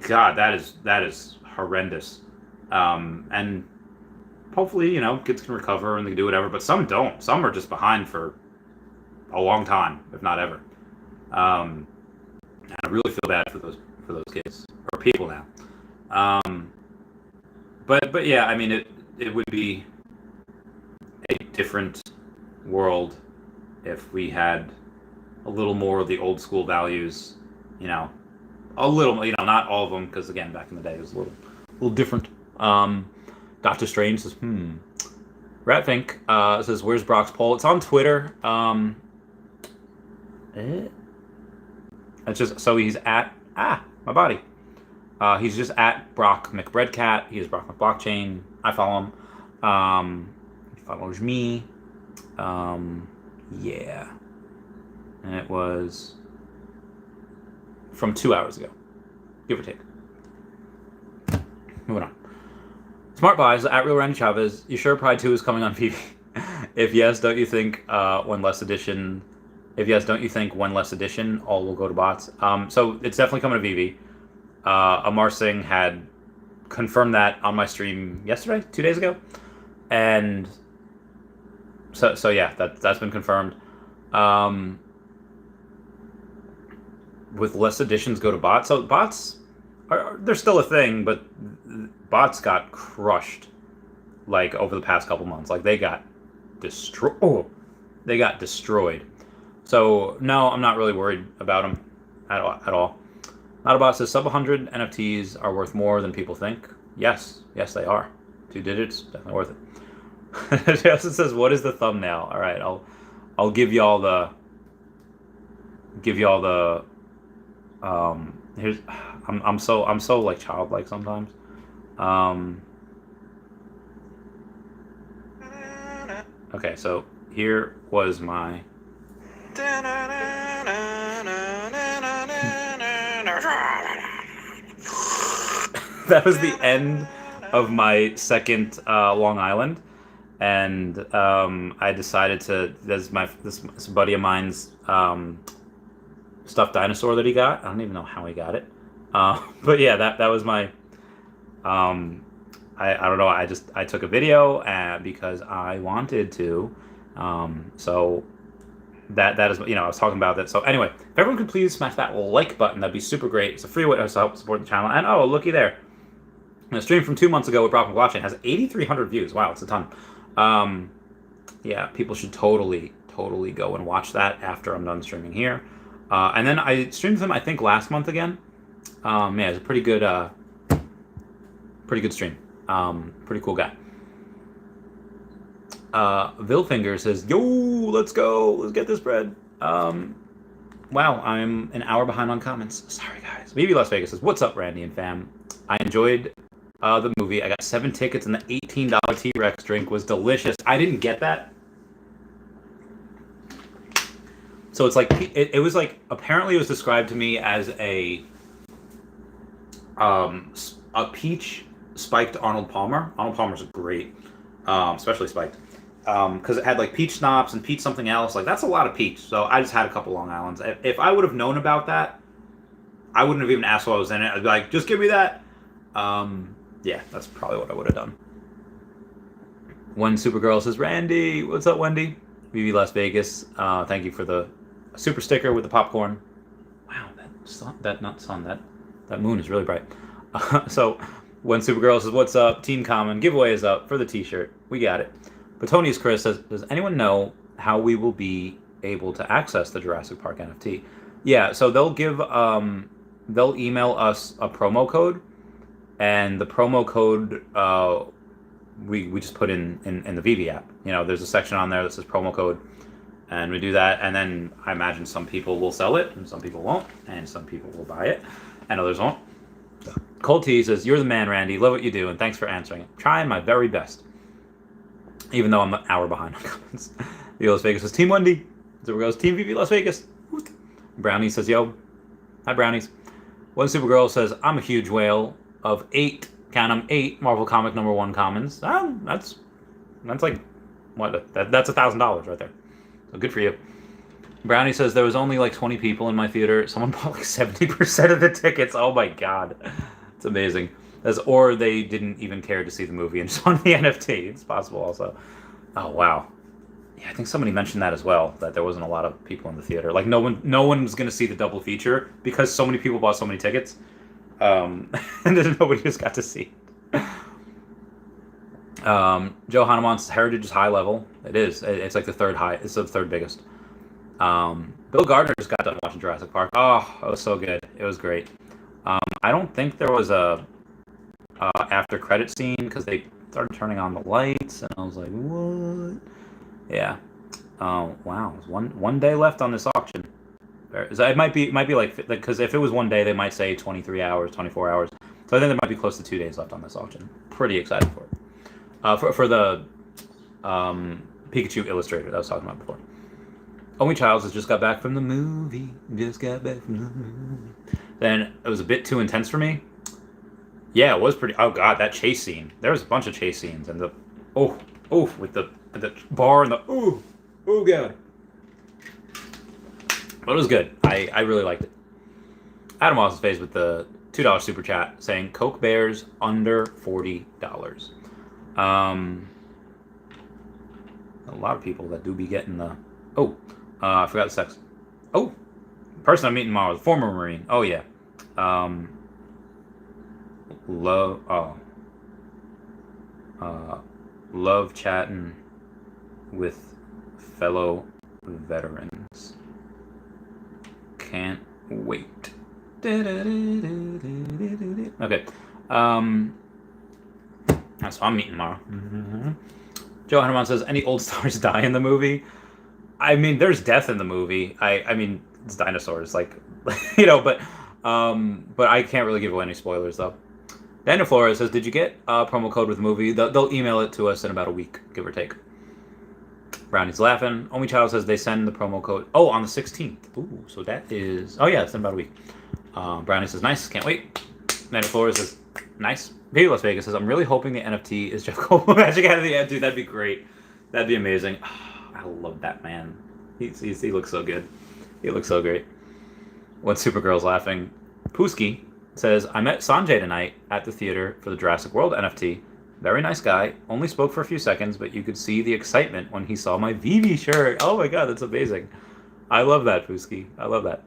God, that is horrendous. And hopefully, you know, kids can recover and they can do whatever, but some don't. Some are just behind for a long time, if not ever. And I really feel bad for those kids, or people now. But yeah, I mean, it would be a different world if we had a little more of the old school values, you know, a little, you know, not all of them, because again, back in the day it was a little different. Dr. Strange says, Ratfink says, where's Brock's poll? It's on Twitter. It's just, so he's at, my body. He's just at Brock McBreadcat. He is Brock McBlockchain. I follow him. He follows me. Yeah. And it was from 2 hours ago, give or take. Moving on. Smart buys at Real Randy Chavez. You sure Pride 2 is coming on Vivi? If yes, don't you think one less edition? If yes, don't you think one less edition all will go to bots? So it's definitely coming to Vivi. Amar Singh had confirmed that on my stream yesterday, 2 days ago, and so yeah, that's been confirmed. With less editions go to bots. So bots they're still a thing, but bots got crushed like over the past couple months. Like they got destroyed. So no, I'm not really worried about them at all. Not says sub 100 NFTs are worth more than people think. Yes, they are. 2 digits, definitely worth it. Justin says, "What is the thumbnail?" All right, I'll give y'all the here's I'm so like childlike sometimes. Okay, so here was my that was the end of my second Long Island, and I decided to. There's this buddy of mine's stuffed dinosaur that he got. I don't even know how he got it, but yeah, that was my. I don't know. I took a video because I wanted to, so that is, I was talking about that. So anyway, if everyone could please smash that like button, that'd be super great. It's a free way to help support the channel. And oh, looky there. A stream from 2 months ago with Brock McLaughlin has 8,300 views. Wow, it's a ton. Yeah, people should totally go and watch that after I'm done streaming here. And then I streamed them, I think, last month again. Yeah, it's a pretty good stream. Pretty cool guy. Vilfinger says, "Yo, let's go. Let's get this bread." Wow, I'm an hour behind on comments. Sorry, guys. Vivi Las Vegas says, "What's up, Randy and fam? I enjoyed the movie. I got 7 tickets, and the $18 T-Rex drink was delicious." I didn't get that. So it's like it was like, apparently it was described to me as a peach spiked Arnold Palmer. Arnold Palmer's great, especially spiked, because it had like peach schnapps and peach something else. Like, that's a lot of peach. So I just had a couple Long Islands. If I would have known about that, I wouldn't have even asked what was in it. I'd be like, just give me that. Yeah, that's probably what I would have done. When Supergirl says, "Randy, what's up, Wendy?" Vivi Las Vegas, thank you for the super sticker with the popcorn. Wow, that moon is really bright. So when Supergirl says, "What's up, Team Common? Giveaway is up for the t-shirt." We got it. Petonius Chris says, "Does anyone know how we will be able to access the Jurassic Park NFT?" Yeah, so they'll email us a promo code, and the promo code we just put in the Vivi app. There's a section on there that says promo code, and we do that, and then I imagine some people will sell it, and some people won't, and some people will buy it, and others won't. Cold T says, "You're the man, Randy. Love what you do, and thanks for answering it. Trying my very best, even though I'm an hour behind on comments." Vivi Las Vegas says, "Team Wendy." Super goes, "Team Vivi Las Vegas." Brownie says, "Yo." Hi, Brownies. One Supergirl says, "I'm a huge whale of 8, count 'em, 8 Marvel Comic #1 commons." That's like, what? That's $1,000 right there. So good for you. Brownie says, "There was only like 20 people in my theater. Someone bought like 70% of the tickets." Oh my god. It's amazing. Or they didn't even care to see the movie and just wanted the NFT. It's possible also. Oh wow. Yeah, I think somebody mentioned that as well, that there wasn't a lot of people in the theater. Like, no one was going to see the double feature because so many people bought so many tickets. And then nobody just got to see it. Joe Hanuman's Heritage is high level. It is. It's like the third high. It's the third biggest. Bill Gardner just got done watching Jurassic Park. Oh, it was so good. It was great. I don't think there was a after credit scene because they started turning on the lights, and I was like, what? Yeah. Wow. There's one day left on this auction. It might be like, because if it was one day, they might say 23 hours, 24 hours. So I think there might be close to 2 days left on this auction. Pretty excited for it. For the Pikachu illustrator that I was talking about before. Only Childs has just got back from the movie. Then it was a bit too intense for me. Yeah, it was pretty. Oh god, that chase scene. There was a bunch of chase scenes, and with the bar and the oh god. But it was good. I really liked it. Adam Ross's face with the $2 super chat saying Coke Bears under $40. A lot of people that do be getting the I forgot the sex. Oh, person I'm meeting tomorrow, the former Marine. Oh yeah. Love chatting with fellow veterans. can't wait. Okay. So I'm meeting tomorrow. Joe Henneman says, any old stars die in the movie? I mean, there's death in the movie. I mean, it's dinosaurs, like, but I can't really give away any spoilers, though. Daniel Flores says, did you get a promo code with the movie? They'll email it to us in about a week, give or take. Brownie's laughing. Only Child says they send the promo code. Oh, on the 16th. Ooh, so that is... Oh, yeah, it's in about a week. Brownie says, nice, can't wait. Daniel Flores says, nice. Vivi Las Vegas says, I'm really hoping the NFT is Jeff Goldblum Magic out of the end. Dude, that'd be great. That'd be amazing. I love that man. He looks so good. He looks so great. When Supergirl's laughing. Pooski says, I met Sanjay tonight at the theater for the Jurassic World NFT. Very nice guy. Only spoke for a few seconds, but you could see the excitement when he saw my Vivi shirt. Oh my god, that's amazing. I love that, Pooski. I love that.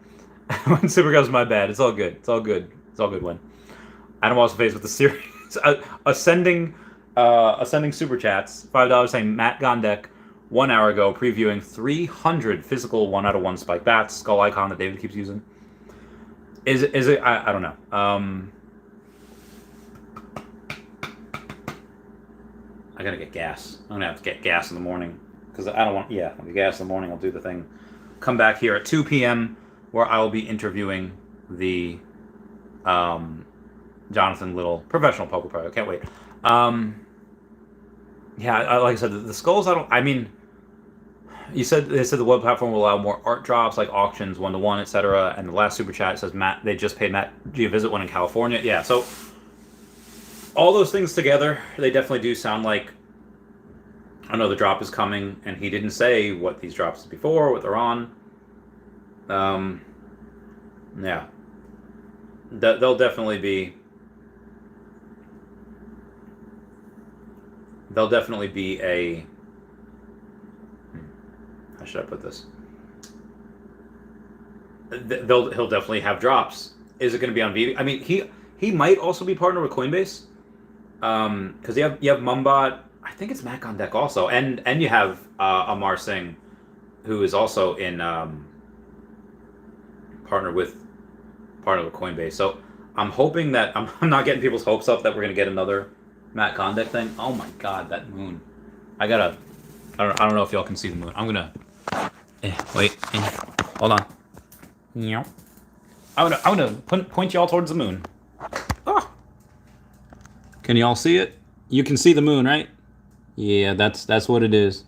When Supergirl's my bad. It's all good. It's all good. It's all good when. Adam Walsh face with the series. Ascending super chats. $5 saying Matt Gondek 1 hour ago previewing 300 physical 1 out of 1 spike bats. Skull icon that David keeps using. Is it? I don't know. I gotta get gas. I'm gonna have to get gas in the morning because I don't want. Yeah, I'll get gas in the morning. I'll do the thing. Come back here at 2 p.m. where I will be interviewing the Jonathan Little professional poker player. I can't wait. Yeah, like I said, the skulls. I mean, they said the web platform will allow more art drops like auctions, 1-to-1, etc. And the last super chat says Matt. They just paid Matt G a visit one in California. Yeah, so all those things together, they definitely do sound like another drop is coming, and he didn't say what these drops before, what they're on. Yeah, they'll definitely be. They'll definitely be a. How should I put this? He'll definitely have drops. Is it going to be on Vivi? I mean, he might also be partnered with Coinbase, because you have Mumbot. I think it's Mac on deck also, and you have Amar Singh, who is also in partnered with Coinbase. So I'm hoping that I'm not getting people's hopes up that we're going to get another Matt Kondek thing. Oh my god, that moon! I don't know if y'all can see the moon. I'm gonna. Wait. Hold on. Yeah. I'm gonna point y'all towards the moon. Oh. Can y'all see it? You can see the moon, right? Yeah, that's what it is.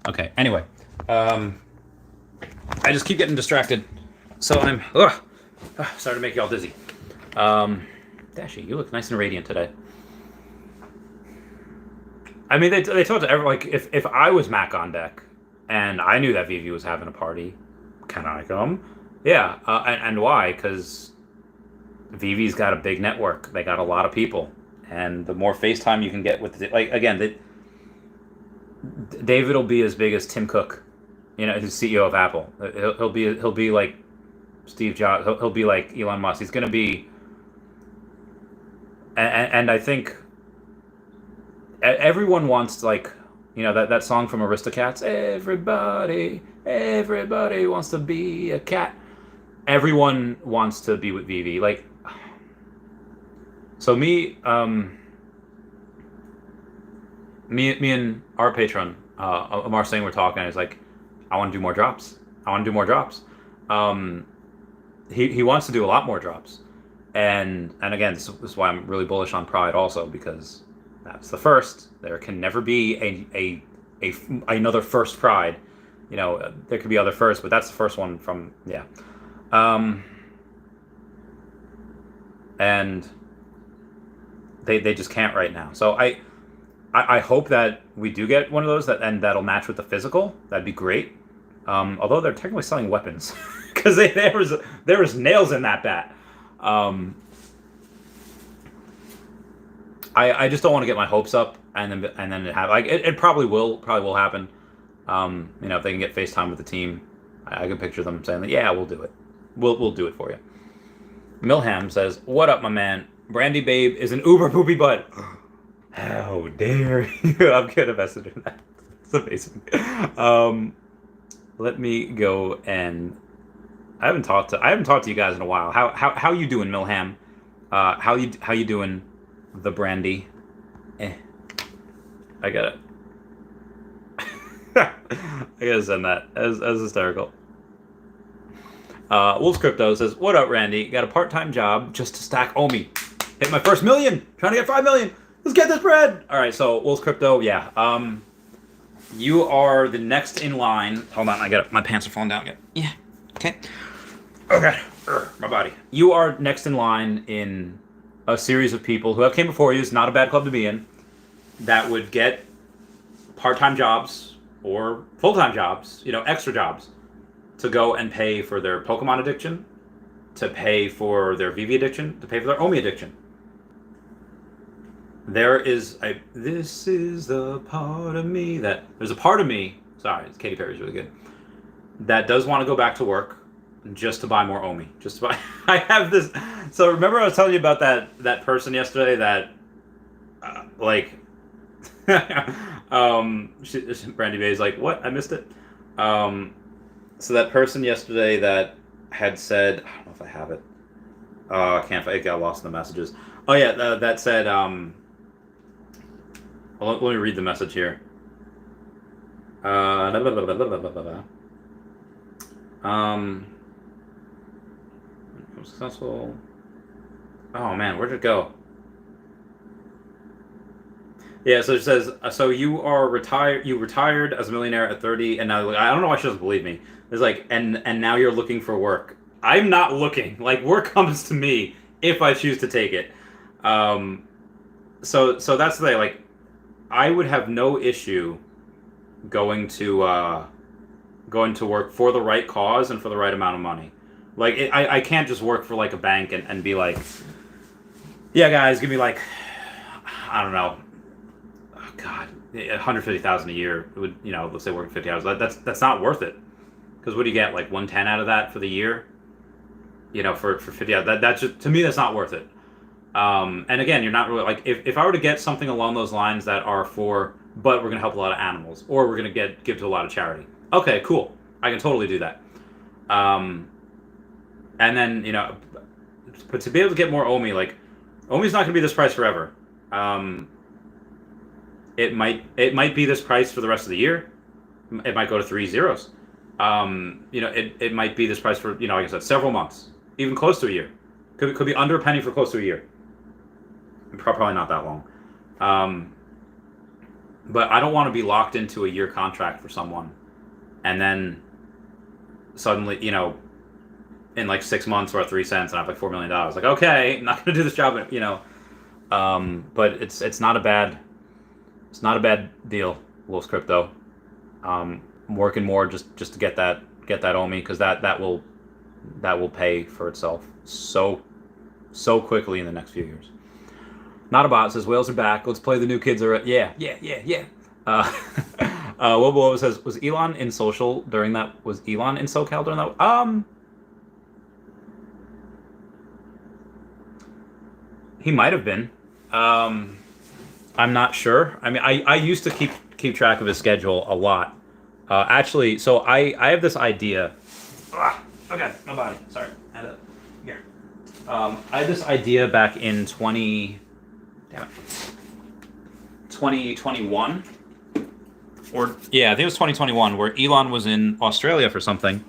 Okay. Anyway, I just keep getting distracted, so I'm starting to make y'all dizzy. Dashy, you look nice and radiant today. I mean, they told everyone, like, if I was Mac on deck and I knew that Vivi was having a party, can I come? Yeah, and why? Because Vivi's got a big network. They got a lot of people, and the more FaceTime you can get with, David will be as big as Tim Cook, who's CEO of Apple. He'll be like Steve Jobs. He'll be like Elon Musk. He's gonna be, and I think. Everyone wants, like, that song from Aristocats. Everybody wants to be a cat. Everyone wants to be with Vivi. Like, so me and our patron, Amar Singh, were talking. He's like, I want to do more drops. He wants to do a lot more drops. And again, this is why I'm really bullish on Pride also, because that's the first. There can never be another first Pride. There could be other firsts, but that's the first one from, yeah. And they just can't right now. So I hope that we do get one of those that'll match with the physical. That'd be great. Although they're technically selling weapons, because there was nails in that bat. I just don't want to get my hopes up and then it have it probably will happen. If they can get FaceTime with the team, I can picture them saying that, yeah, we'll do it. We'll do it for you. Milham says, "What up, my man? Brandy Babe is an uber poopy butt." How dare you? I'm gonna message her that. It's amazing. Let me go and I haven't talked to you guys in a while. How you doing, Milham? How you doing, the Brandy? I got it. I gotta send that as hysterical. Wolf's Crypto says, "What up, Randy? Got a part-time job just to stack Omi. Hit my first million. Trying to get 5 million. Let's get this bread." All right, so Wolf's Crypto, yeah. You are the next in line. Hold on, I got it. My pants are falling down again. Yeah. Okay. Okay. My body. You are next in line in a series of people who have came before you. It's not a bad club to be in. That would get part-time jobs or full-time jobs, extra jobs, to go and pay for their Pokemon addiction, to pay for their Vivi addiction, to pay for their Omi addiction. This is the part of me there's a part of me, sorry, Katy Perry's really good, that does want to go back to work just to buy more Omi. Just to buy, I have this, so remember I was telling you about that person yesterday that, Brandy Bay's like, what? I missed it. So that person yesterday that had said, I don't know if I have it. I can't. It got lost in the messages. Oh yeah, that said. Let me read the message here. Successful. Oh man, where'd it go? Yeah, so it says, so you are retired. You retired as a millionaire at 30, and now I don't know why she doesn't believe me. It's like, and now you're looking for work. I'm not looking. Like, work comes to me if I choose to take it. So that's the thing. Like, I would have no issue going to work for the right cause and for the right amount of money. Like, I can't just work for like a bank and be like, yeah, guys, give me like, I don't know. God, 150,000 a year. It would, let's say working 50 hours. That's not worth it. Because what do you get? Like 110 out of that for the year? For 50 hours. That's just, to me, that's not worth it. And again, you're not really like, if I were to get something along those lines that are but we're gonna help a lot of animals, or we're gonna give to a lot of charity. Okay, cool. I can totally do that. And then but to be able to get more Omi, like Omi's not gonna be this price forever. It might be this price for the rest of the year. It might go to 3 zeros. It might be this price for, like I said, several months, even close to a year. Could be under a penny for close to a year. Probably not that long. But I don't want to be locked into a year contract for someone, and then suddenly, in like 6 months we're at 3 cents and I have like $4 million. Like, okay, I'm not gonna do this job, but it's not a bad deal, Wolf's Crypto. I'm working more just to get that Omi, because that will pay for itself so quickly in the next few years. Not a bot says, whales are back. Let's play the new kids are yeah. Wobo says, was Elon in social during that? Was Elon in SoCal during that? He might have been. I'm not sure. I mean, I used to keep track of his schedule a lot. Actually, so I have this idea. Okay, my body. Sorry. Here. I had this idea back in 2021. Or, yeah, I think it was 2021, where Elon was in Australia for something.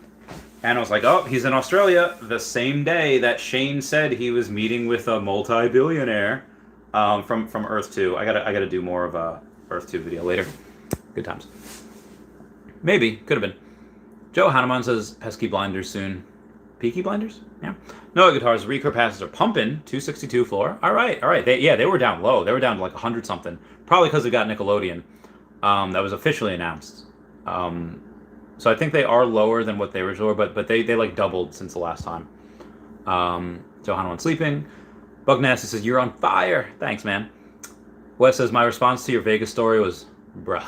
And I was like, oh, he's in Australia the same day that Shane said he was meeting with a multi-billionaire from Earth 2. I gotta do more of a Earth 2 video later. Good times. Maybe. Could have been. Joe Hanuman says, Pesky Blinders soon. Peaky Blinders? Yeah. No guitars. Recur passes are pumping. 262 floor. All right. They were down low. They were down to like 100 something. Probably because they got Nickelodeon. That was officially announced. So I think they are lower than what they were sure, but they like doubled since the last time. Joe Hanuman sleeping. Bug Nasty says, you're on fire. Thanks, man. Wes says, my response to your Vegas story was, bruh.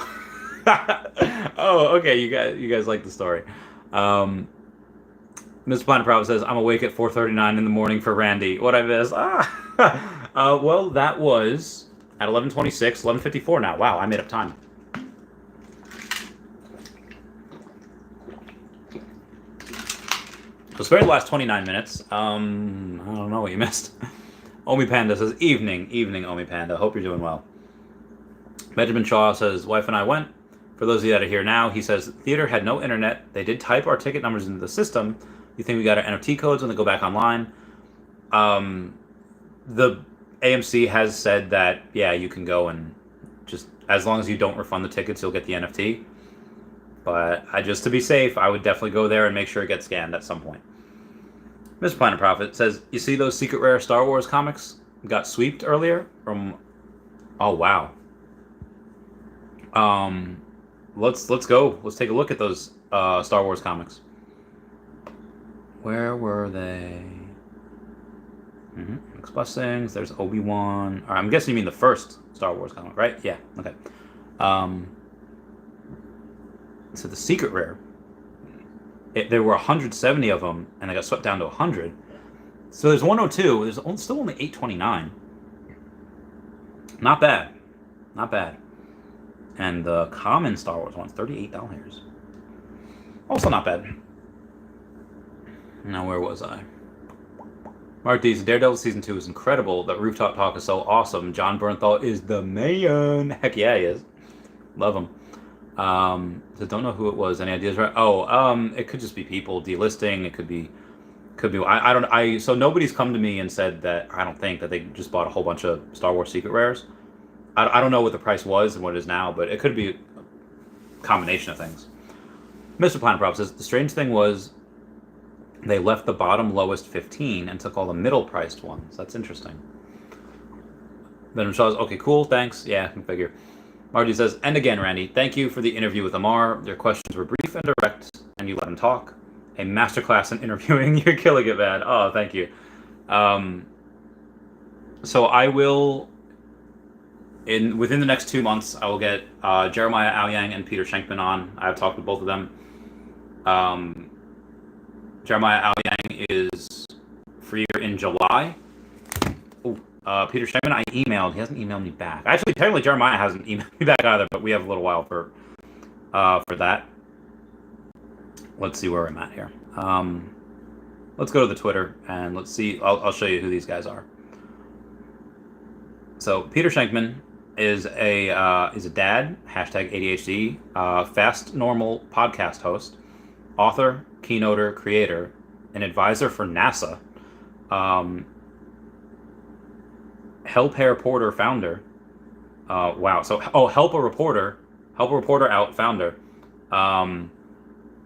Oh, okay. You guys like the story. Mr. Planet Prowler says, I'm awake at 4:39 in the morning for Randy. What I missed? Well, that was at 11:26, 11:54 now. Wow, I made up time. So spare the last 29 minutes. I don't know what you missed. Omi Panda says, evening, Omi Panda. Hope you're doing well. Benjamin Shaw says, wife and I went. For those of you that are here now, he says, theater had no internet. They did type our ticket numbers into the system. You think we got our NFT codes when they go back online? The AMC has said that, yeah, you can go and just, as long as you don't refund the tickets, you'll get the NFT. But just to be safe, I would definitely go there and make sure it gets scanned at some point. Mr. Planet Prophet says, you see those secret rare Star Wars comics got sweeped earlier from... Oh, wow. Let's go. Let's take a look at those Star Wars comics. Where were they? Express things. There's Obi-Wan. I'm guessing you mean the first Star Wars comic, right? Yeah. Okay. So the secret rare. There were 170 of them, and they got swept down to 100. So there's 102. There's still only 829. Not bad. Not bad. And the common Star Wars one's $38. Also not bad. Now, where was I? Mark D. Daredevil Season 2 is incredible. That rooftop talk is so awesome. John Bernthal is the man. Heck yeah, he is. Love him. So don't know who it was. Any ideas? Right? It could just be people delisting. It could be. So nobody's come to me and said that. I don't think that they just bought a whole bunch of Star Wars secret rares. I don't know what the price was and what it is now, but it could be a combination of things. Mr. Planet Prop says the strange thing was they left the bottom lowest 15 and took all the middle priced ones. That's interesting. Venom Shaw says, okay, cool, thanks. Yeah, I can figure. Marty says, and again, Randy, thank you for the interview with Amar. Your questions were brief and direct, and you let him talk. A masterclass in interviewing. You're killing it, man. Oh, thank you. So I will, within the next 2 months, I will get Jeremiah Aoyang and Peter Schenkman on. I've talked with both of them. Jeremiah Aoyang is freer in July. Peter Schenkman, I emailed. He hasn't emailed me back. Actually, apparently Jeremiah hasn't emailed me back either, but we have a little while for that. Let's see where I'm at here. Let's go to the Twitter and let's see. I'll show you who these guys are. So Peter Schenkman is a dad, #ADHD, fast normal podcast host, author, keynoter, creator, an advisor for NASA, Help a Reporter founder. Wow. So Help a Reporter Out founder.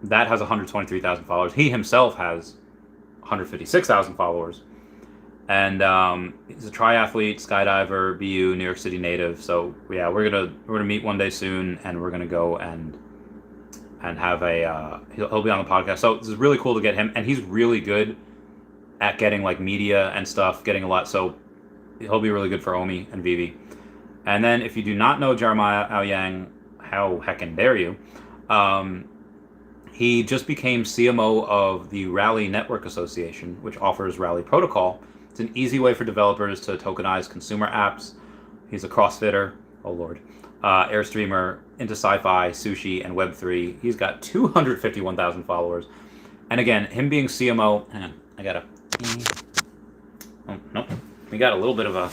That has 123,000 followers. He himself has 156,000 followers. And he's a triathlete, skydiver, BU, New York City native. So yeah, we're gonna meet one day soon, and we're gonna go and have he'll be on the podcast. So this is really cool to get him, and he's really good at getting like media and stuff, getting a lot. So he'll be really good for Omi and Vivi. And then if you do not know Jeremiah Aoyang, how heckin' dare you? He just became CMO of the Rally Network Association, which offers Rally Protocol. It's an easy way for developers to tokenize consumer apps. He's a CrossFitter, oh lord, Airstreamer, into sci-fi, sushi, and Web3. He's got 251,000 followers. And again, him being CMO, hang on, I gotta, oh, nope. We got a little bit of a,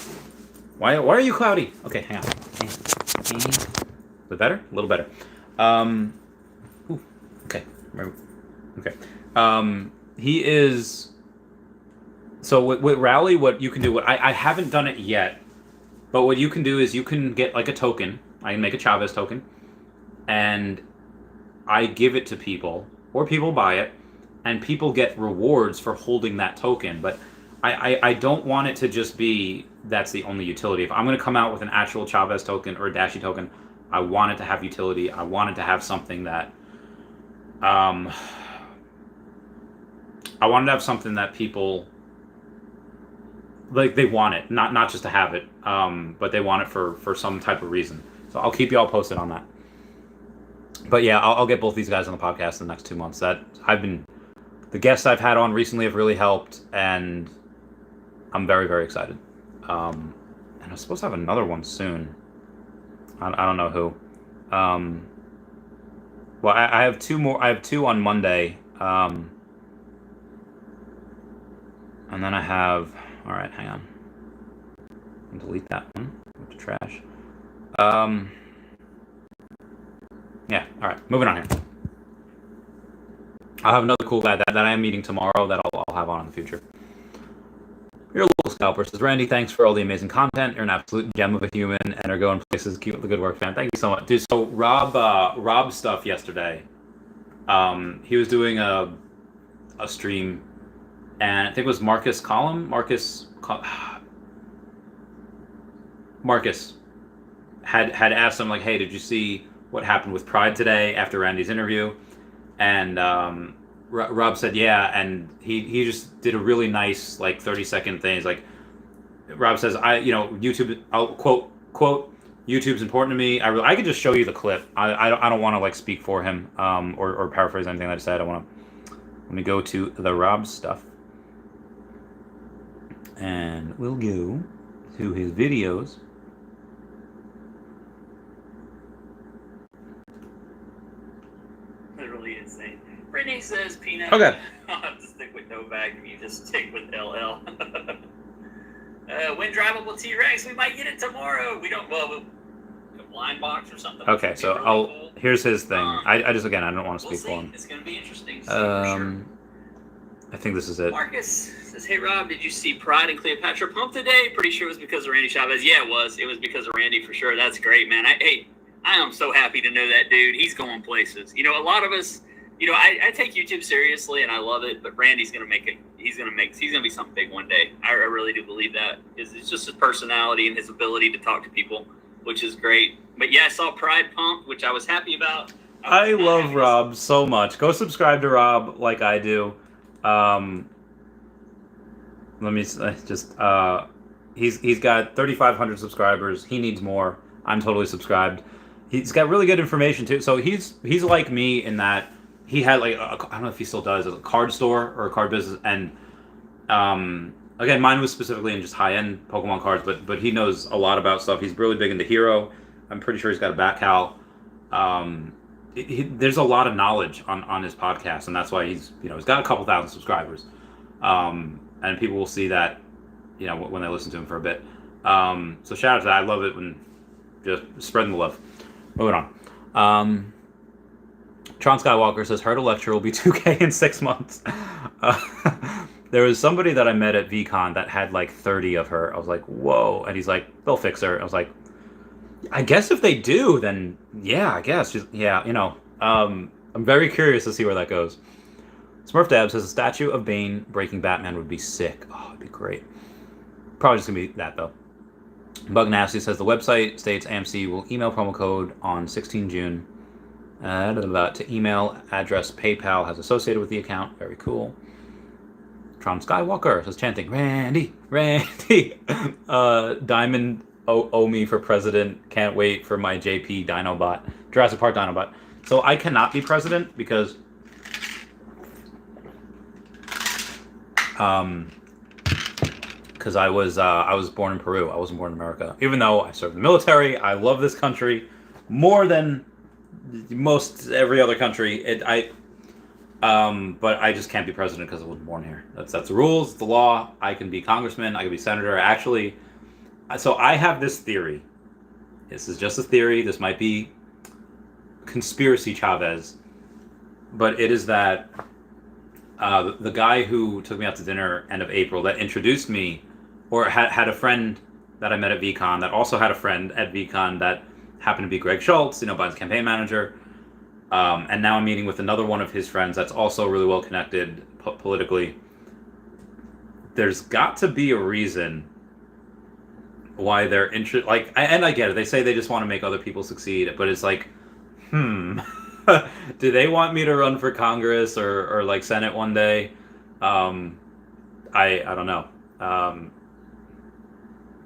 why are you cloudy? Okay, hang on. Is it better? A little better. Okay. He is, so with Rally, what you can do, I haven't done it yet, but what you can do is you can get like a token. I can make a Chavez token, and I give it to people, or people buy it, and people get rewards for holding that token. But I don't want it to just be that's the only utility. If I'm going to come out with an actual Chavez token or a Dashi token, I want it to have utility. I want it to have something that I wanted to have something that people like, they want it, not just to have it, but they want it for some type of reason. So I'll keep you all posted on that. But yeah, I'll get both these guys on the podcast in the next 2 months. The guests I've had on recently have really helped, and I'm very, very excited. And I'm supposed to have another one soon. I don't know who. Well, I have two more. I have two on Monday. And then I have, all right, hang on. Delete that one. Go to trash. Yeah, all right, moving on here. I'll have another cool guy that I am meeting tomorrow that I'll have on in the future. Your local scalper says, Randy, thanks for all the amazing content. You're an absolute gem of a human and are going places. Keep up the good work, fan. Thank you so much. Dude, so Rob's stuff yesterday, he was doing a stream, and I think it was Marcus had asked him, like, hey, did you see what happened with Pride today after Randy's interview? And Rob said, yeah, and he just did a really nice, like, 30-second thing. He's like, Rob says, YouTube, I'll quote, YouTube's important to me. I could just show you the clip. I don't want to, like, speak for him or paraphrase anything that I said. Let me go to the Rob stuff. And we'll go to his videos. Literally insane. Brittany says peanut. Okay. I'll have to stick with Novak if you just stick with LL. When drivable T-Rex, we might get it tomorrow. We don't, a blind box or something. Okay, so really cool. Here's his thing. I just, again, I don't want to speak We'll for him. It's going to be interesting. Sure. I think this is it. Marcus says, hey, Rob, did you see Pride and Cleopatra pump today? Pretty sure it was because of Randy Chavez. Yeah, it was. It was because of Randy for sure. That's great, man. I am so happy to know that dude. He's going places. You know, a lot of us, I take YouTube seriously and I love it, but Randy's going to make it. He's going to be something big one day. I really do believe that. It's just his personality and his ability to talk to people, which is great. But yeah, I saw Pride pump, which I was happy about. I love Rob so much. Go subscribe to Rob like I do. Let me just he's got 3,500 subscribers. He needs more. I'm totally subscribed. He's got really good information too. So he's like me in that he had, like, I don't know if he still does, a card store or a card business, and again, mine was specifically in just high-end Pokemon cards, but he knows a lot about stuff. He's really big into Hero. I'm pretty sure he's got a back cal. There's a lot of knowledge on his podcast, and that's why he's got a couple thousand subscribers, and people will see that when they listen to him for a bit. So shout out to that. I love it when just spreading the love. Moving on. Tron Skywalker says Herd Lecture will be 2K in 6 months. There was somebody that I met at VCon that had like 30 of her. I was like, whoa, and he's like, they'll fix her. I was like, I guess if they do, then yeah, I guess. I'm very curious to see where that goes. Smurf Dab says a statue of Bane breaking Batman would be sick. Oh, it'd be great. Probably just gonna be that though. Bug Nasty says the website states AMC will email promo code on 16 June. To email address PayPal has associated with the account. Very cool. Tron Skywalker says chanting Randy. Diamond owe me for president. Can't wait for my JP Dinobot, Jurassic Park Dinobot. So I cannot be president because I was born in Peru. I wasn't born in America. Even though I served in the military, I love this country more than most every other country. But I just can't be president because I wasn't born here. That's the rules, it's the law. I can be congressman, I can be senator. Actually, so I have this theory. This is just a theory. This might be conspiracy Chavez, but it is that the guy who took me out to dinner end of April that introduced me, or had a friend that I met at VCon that also had a friend at VCon that happened to be Greg Schultz, Biden's campaign manager. And now I'm meeting with another one of his friends that's also really well connected politically. There's got to be a reason why they're interested. And I get it. They say they just want to make other people succeed, but it's like, do they want me to run for Congress or like Senate one day? I don't know.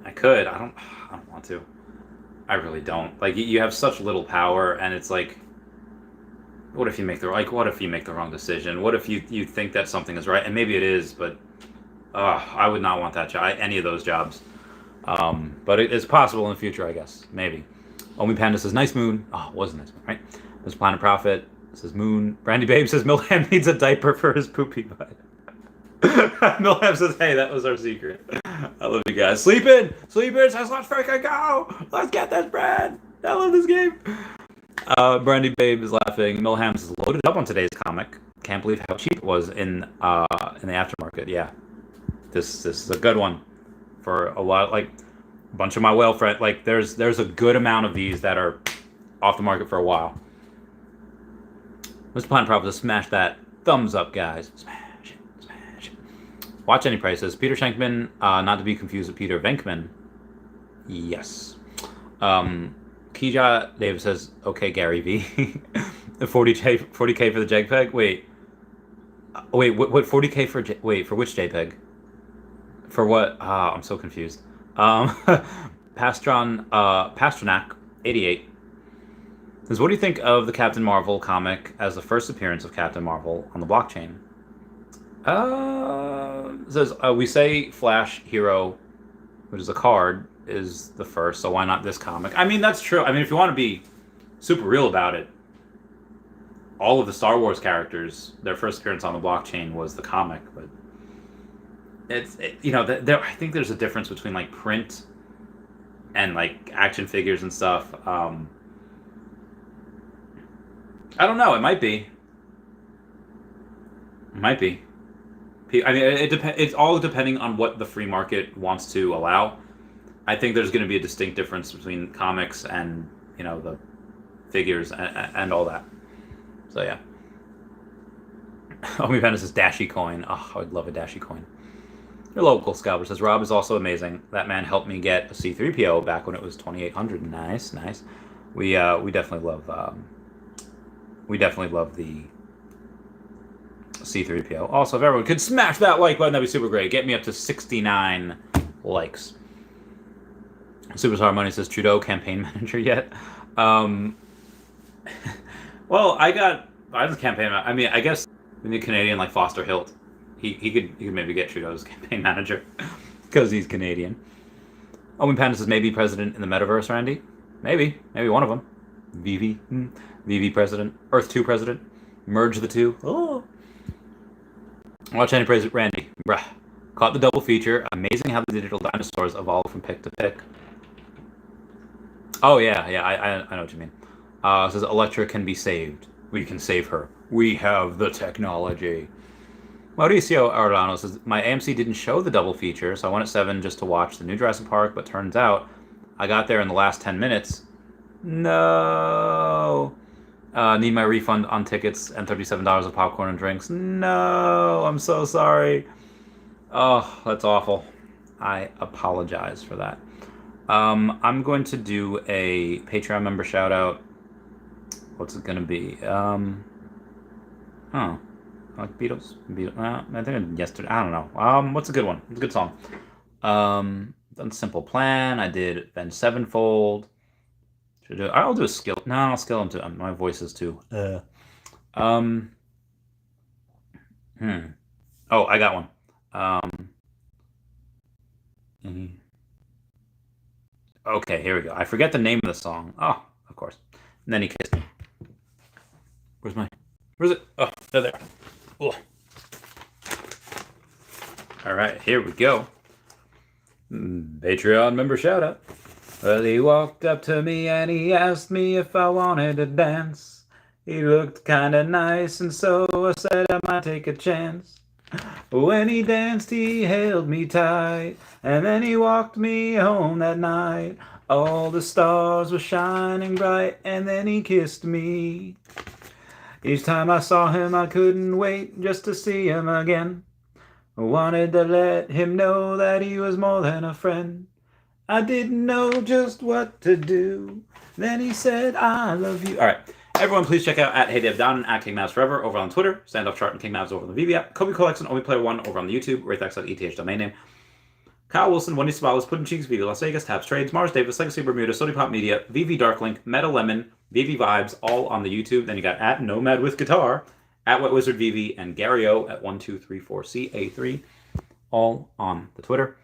I could. I don't want to. I really don't. Like, you have such little power, and it's like, what if you make the wrong decision? What if you think that something is right, and maybe it is, but I would not want that job, any of those jobs. But it's possible in the future, I guess. Maybe. Omi Panda says, nice moon. Oh, it was a nice moon, right? There's Planet Profit. Says moon. Brandy Babe says Milham needs a diaper for his poopy butt. Milham says, hey, that was our secret. I love you guys. Sleep in says, let's freaking go. Let's get this bread. I love this game. Brandy Babe is laughing. Milham is loaded up on today's comic. Can't believe how cheap it was in the aftermarket. Yeah, this is a good one for a lot. Like a bunch of my whale friends. Like there's a good amount of these that are off the market for a while. Mr. Pine Prophet, smash that thumbs up, guys. Smash it. Watch any prices. Peter Schenkman, not to be confused with Peter Venkman. Yes. Kija David says, okay, Gary V. 40K for the JPEG? Wait, what 40K for for which JPEG? For what? I'm so confused. Pasternak 88 says, what do you think of the Captain Marvel comic as the first appearance of Captain Marvel on the blockchain? Says, we say Flash Hero, which is a card, is the first, so why not this comic? I mean, that's true. I mean, if you want to be super real about it, all of the Star Wars characters, their first appearance on the blockchain was the comic, but I think there's a difference between like print and like action figures and stuff. I don't know. It might be. I mean, it depends. It's all depending on what the free market wants to allow. I think there's going to be a distinct difference between comics and the figures and all that. So yeah. Omi Panda says Dashi coin. Oh, I would love a Dashi coin. Your local scalper says Rob is also amazing. That man helped me get a C3PO back when it was 2,800. Nice. We definitely love the C3PO. Also, if everyone could smash that like button, that'd be super great. Get me up to 69 likes. Superstar Money says Trudeau campaign manager yet? Well, I was a campaign. I mean, I guess we need Canadian like Foster Hilt. He could maybe get Trudeau's campaign manager because he's Canadian. Owen Panda says maybe president in the metaverse, Randy. Maybe one of them. Vivi president. Earth 2 president. Merge the two. Oh. Watch any president, Randy. Bruh. Caught the double feature. Amazing how the digital dinosaurs evolve from pick to pick. Oh yeah, I know what you mean. It says Electra can be saved. We can save her. We have the technology. Mauricio Arellano says, my AMC didn't show the double feature, so I went at 7 just to watch the new Jurassic Park, but turns out I got there in the last 10 minutes. No. Need my refund on tickets and $37 of popcorn and drinks. No, I'm so sorry. Oh, that's awful. I apologize for that. I'm going to do a Patreon member shout out. What's it gonna be? Like Beatles. I think yesterday. I don't know. What's a good one? It's a good song. Done Simple Plan. I did Avenged Sevenfold. I'll do a skill. No, I'll skill them too. My voice is too. Oh, I got one. Okay, here we go. I forget the name of the song. Oh, of course. And then he kissed me. Where's it? Oh, there. Ugh. All right, here we go. Patreon member shout out. Well, he walked up to me and he asked me if I wanted to dance. He looked kinda nice and so I said I might take a chance. When he danced, he held me tight, and then he walked me home that night. All the stars were shining bright, and then he kissed me. Each time I saw him, I couldn't wait just to see him again. I wanted to let him know that he was more than a friend. I didn't know just what to do. Then he said, I love you. All right. Everyone, please check out at HeyDevDown and at KingMavsForever over on Twitter. Standoff Chart and KingMavs over on the Vivi app. Kobe Collection, OnlyPlayer1 over on the YouTube. RateX.ETH domain name. Kyle Willson, Wendy Stibalis, Puddin' Cheeks, Vivi Las Vegas, Tabs Trades, Mars Davis, Legacy Bermuda, Sony Pop Media, Vivi Darklink, Meta Lemon, Vivi Vibes, all on the YouTube. Then you got at Nomad with Guitar, at Wet Wizard Vivi, and Gary O at 1234CA3, all on the Twitter.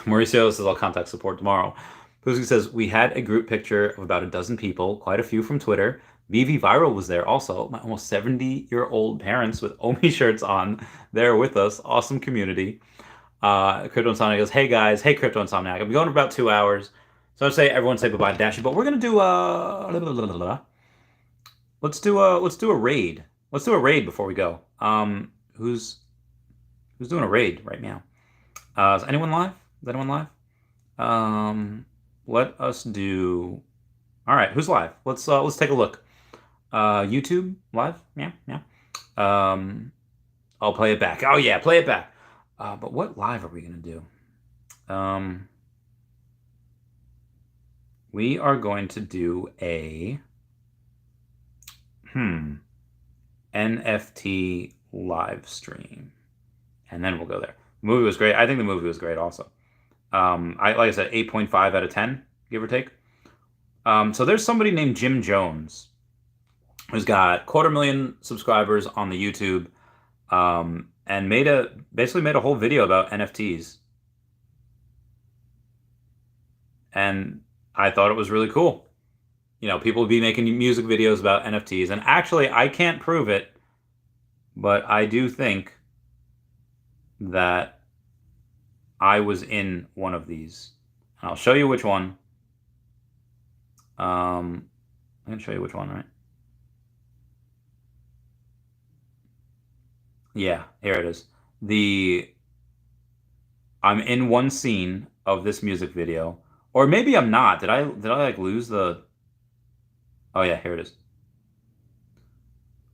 Mauricio says I'll contact support tomorrow. Pussy says, we had a group picture of about a dozen people, quite a few from Twitter. Vivi Viral was there also. My almost 70-year-old parents with Omi shirts on there with us. Awesome community. Crypto Insomniac goes, hey guys, hey Crypto Insomniac. I'm going for about 2 hours. So I'd say everyone say bye-bye to Dashy, but we're gonna do let's do a raid. Let's do a raid before we go. Who's doing a raid right now? Is anyone live? Is anyone live? Let us do. All right, who's live? Let's take a look. YouTube live? Yeah. I'll play it back. Oh yeah, play it back. But what live are we gonna do? We are going to do a NFT live stream, and then we'll go there. The movie was great. I think the movie was great also. Like I said, 8.5 out of 10, give or take. So there's somebody named Jim Jones who's got 250,000 subscribers on the YouTube, and basically made a whole video about NFTs. And I thought it was really cool. You know, people would be making music videos about NFTs, and actually, I can't prove it, but I do think that I was in one of these. And I'll show you which one. I'm going to show you which one, right? Yeah, here it is. I'm in one scene of this music video, or maybe I'm not. Did I like lose the? Oh yeah, here it is.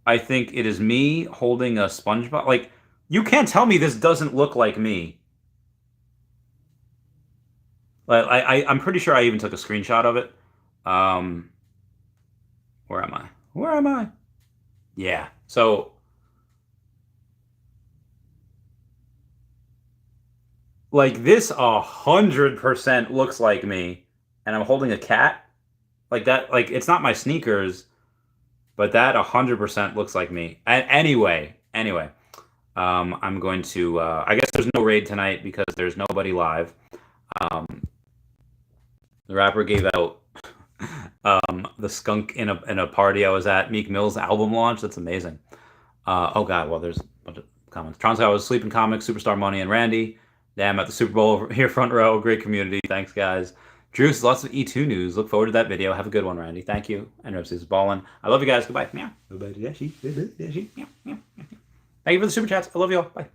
I think it is me holding a SpongeBob. Like, you can't tell me this doesn't look like me. Like, I'm pretty sure I even took a screenshot of it. Where am I? Where am I? Yeah. So, like, this 100% looks like me, and I'm holding a cat. Like that. Like, it's not my sneakers, but that 100% looks like me. And anyway, I'm going to. I guess there's no raid tonight because there's nobody live. The rapper gave out the skunk in a party I was at. Meek Mill's album launch. That's amazing. Oh god, well there's a bunch of comments. Tron Scott was sleeping comics, Superstar Money, and Randy. Damn, at the Super Bowl over here, front row. Great community. Thanks, guys. Drews, lots of E2 news. Look forward to that video. Have a good one, Randy. Thank you. And Rosie's balling. I love you guys. Goodbye. Meow. Goodbye, Dashi. Meow. Thank you for the super chats. I love you all. Bye.